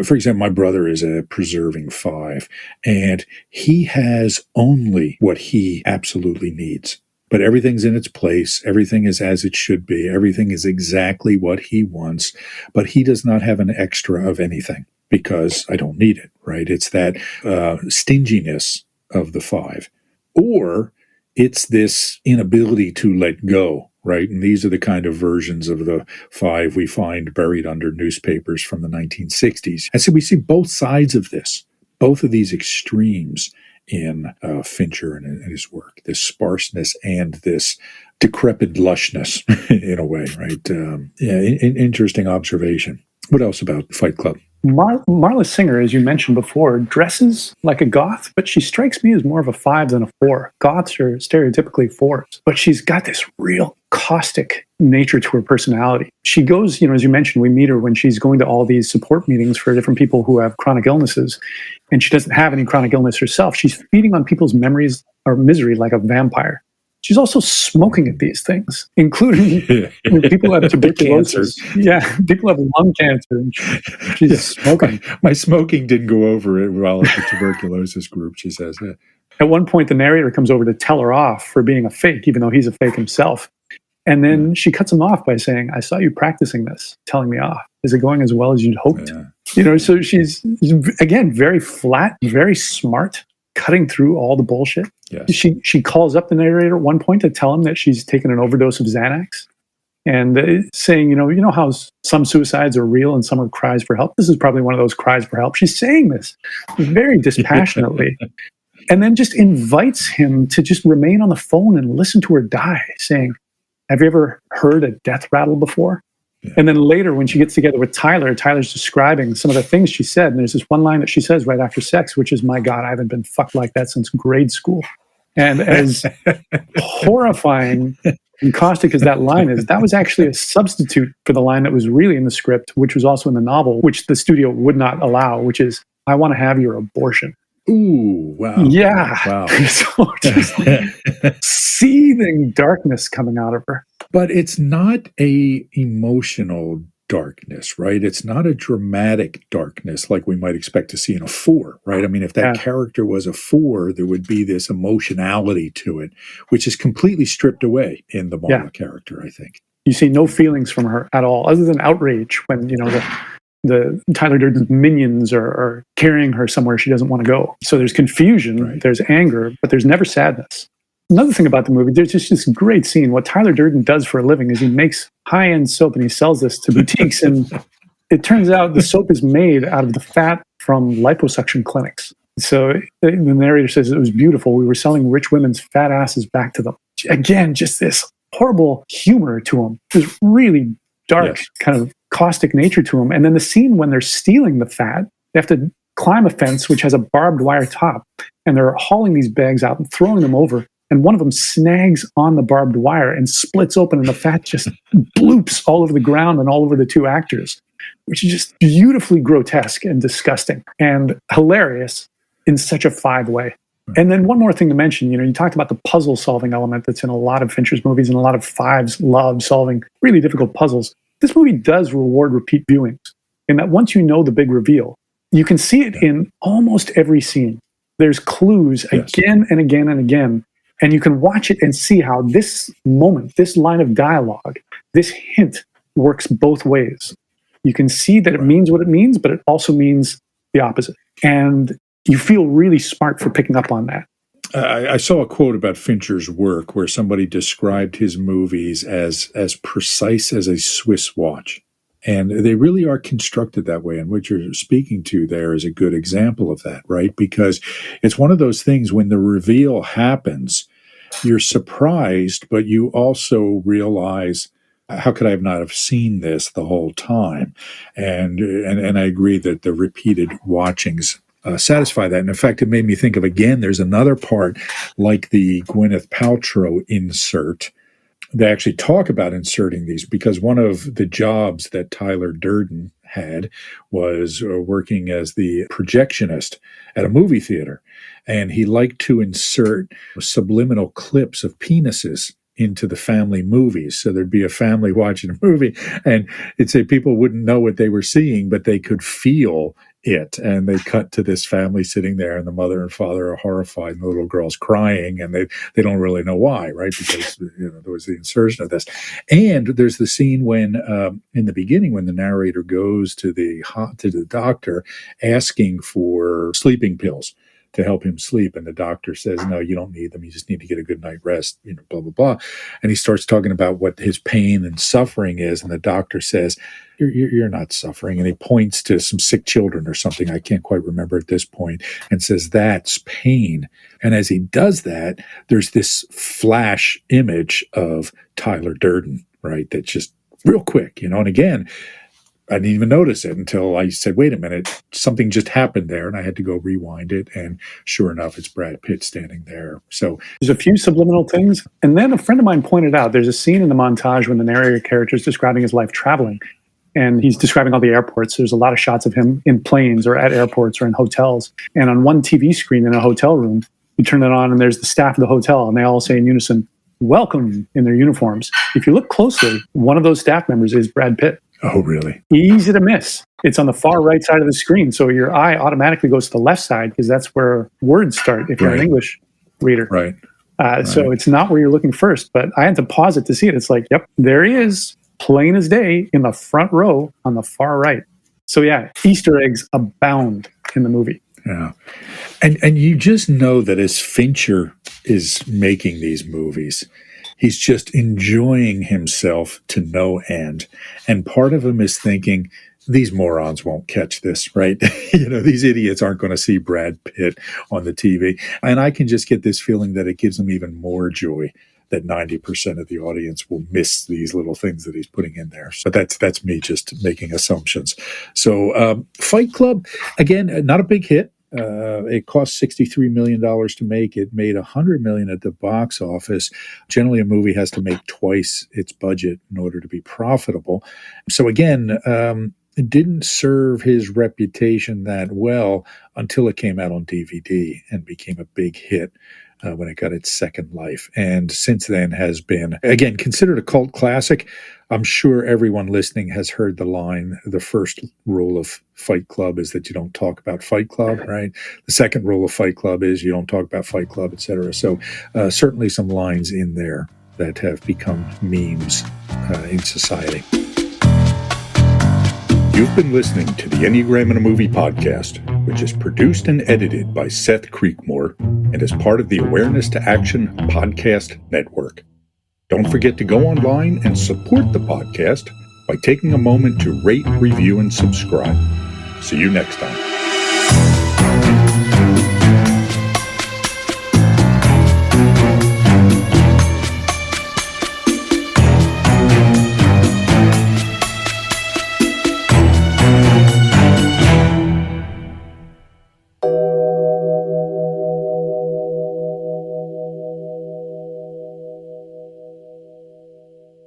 for example, my brother is a preserving Five, and he has only what he absolutely needs. But everything's in its place. Everything is as it should be. Everything is exactly what he wants. But he does not have an extra of anything because I don't need it, right? It's that stinginess of the Five. Or it's this inability to let go, right? And these are the kind of versions of the Five we find buried under newspapers from the 1960s. And so we see both sides of this, both of these extremes in Fincher and his work, this sparseness and this decrepit lushness in a way, right? Interesting observation. What else about Fight Club? Marla Singer, as you mentioned before, dresses like a goth, but she strikes me as more of a 5 than a 4. Goths are stereotypically 4s, but she's got this real caustic nature to her personality. She goes, as you mentioned, we meet her when she's going to all these support meetings for different people who have chronic illnesses, and she doesn't have any chronic illness herself. She's feeding on people's memories or misery like a vampire. She's also smoking at these things, including people who have tuberculosis. People have lung cancer. And she's smoking. My smoking didn't go over it well at the tuberculosis group, she says. Yeah. At one point, the narrator comes over to tell her off for being a fake, even though he's a fake himself. And then she cuts him off by saying, "I saw you practicing this, telling me off. Is it going as well as you'd hoped?" Yeah. So she's, again, very flat, very smart, cutting through all the bullshit. Yes. She calls up the narrator at one point to tell him that she's taken an overdose of Xanax, and saying, you know how some suicides are real and some are cries for help. This is probably one of those cries for help. She's saying this very dispassionately, and then just invites him to just remain on the phone and listen to her die, saying, "Have you ever heard a death rattle before?" Yeah. And then later, when she gets together with Tyler's describing some of the things she said. And there's this one line that she says right after sex, which is, "My God, I haven't been fucked like that since grade school." And as horrifying and caustic as that line is, that was actually a substitute for the line that was really in the script, which was also in the novel, which the studio would not allow, which is, "I want to have your abortion." Ooh, wow. Yeah. Wow. So just seething darkness coming out of her. But it's not a emotional darkness, right? It's not a dramatic darkness like we might expect to see in a 4, right? I mean, if that character was a 4, there would be this emotionality to it, which is completely stripped away in the Marla character, I think. You see no feelings from her at all, other than outrage when, the Tyler Durden's minions are carrying her somewhere she doesn't want to go. So there's confusion, there's anger, but there's never sadness. Another thing about the movie, there's just this great scene. What Tyler Durden does for a living is he makes high-end soap and he sells this to boutiques. And it turns out the soap is made out of the fat from liposuction clinics. So the narrator says it was beautiful. We were selling rich women's fat asses back to them. Again, just this horrible humor to them. This really dark kind of caustic nature to them. And then the scene when they're stealing the fat, they have to climb a fence which has a barbed wire top, and they're hauling these bags out and throwing them over. And one of them snags on the barbed wire and splits open, and the fat just bloops all over the ground and all over the two actors, which is just beautifully grotesque and disgusting and hilarious in such a Five way. And then one more thing to mention, you talked about the puzzle solving element that's in a lot of Fincher's movies, and a lot of Fives love solving really difficult puzzles. This movie does reward repeat viewings in that once you know the big reveal, you can see it in almost every scene. There's clues again and again and again, and you can watch it and see how this moment, this line of dialogue, this hint works both ways. You can see that it means what it means, but it also means the opposite. And you feel really smart for picking up on that. I saw a quote about Fincher's work where somebody described his movies as precise as a Swiss watch. And they really are constructed that way. And what you're speaking to there is a good example of that, right? Because it's one of those things when the reveal happens, you're surprised, but you also realize, how could I not have seen this the whole time? And I agree that the repeated watchings satisfy that. And in fact, it made me think of, again, there's another part like the Gwyneth Paltrow insert. They actually talk about inserting these because one of the jobs that Tyler Durden had was working as the projectionist at a movie theater. And he liked to insert subliminal clips of penises into the family movies. So there'd be a family watching a movie, and it'd say people wouldn't know what they were seeing, but they could feel it. And they cut to this family sitting there, and the mother and father are horrified, and the little girl's crying, and they don't really know why, right? Because there was the insertion of this. And there's the scene when in the beginning when the narrator goes to the doctor asking for sleeping pills to help him sleep, and the doctor says, no, you don't need them, you just need to get a good night rest, blah blah blah. And he starts talking about what his pain and suffering is, and the doctor says, you're not suffering, and he points to some sick children or something, I can't quite remember at this point, and says, that's pain. And as he does that, there's this flash image of Tyler Durden, right, that's just real quick, and again, I didn't even notice it until I said, wait a minute, something just happened there. And I had to go rewind it. And sure enough, it's Brad Pitt standing there. So there's a few subliminal things. And then a friend of mine pointed out, there's a scene in the montage when the narrator character is describing his life traveling. And he's describing all the airports. There's a lot of shots of him in planes or at airports or in hotels. And on one TV screen in a hotel room, you turn it on and there's the staff of the hotel, and they all say in unison, welcome, in their uniforms. If you look closely, one of those staff members is Brad Pitt. Oh, really? Easy to miss. It's on the far right side of the screen, so your eye automatically goes to the left side because that's where words start if you're an English reader. Right. So it's not where you're looking first, but I had to pause it to see it. It's like, yep, there he is, plain as day, in the front row on the far right. So yeah, Easter eggs abound in the movie. Yeah. And you just know that as Fincher is making these movies, he's just enjoying himself to no end. And part of him is thinking, these morons won't catch this, right? These idiots aren't going to see Brad Pitt on the TV. And I can just get this feeling that it gives him even more joy that 90% of the audience will miss these little things that he's putting in there. So that's me just making assumptions. So Fight Club, again, not a big hit. It cost $63 million to make. It made $100 million at the box office. Generally, a movie has to make twice its budget in order to be profitable. So again, it didn't serve his reputation that well until it came out on DVD and became a big hit when it got its second life. And since then has been, again, considered a cult classic. I'm sure everyone listening has heard the line, the first rule of Fight Club is that you don't talk about Fight Club, right? The second rule of Fight Club is you don't talk about Fight Club, etc. So certainly some lines in there that have become memes in society. You've been listening to the Enneagram in a Movie podcast, which is produced and edited by Seth Creekmore and is part of the Awareness to Action podcast network. Don't forget to go online and support the podcast by taking a moment to rate, review, and subscribe. See you next time.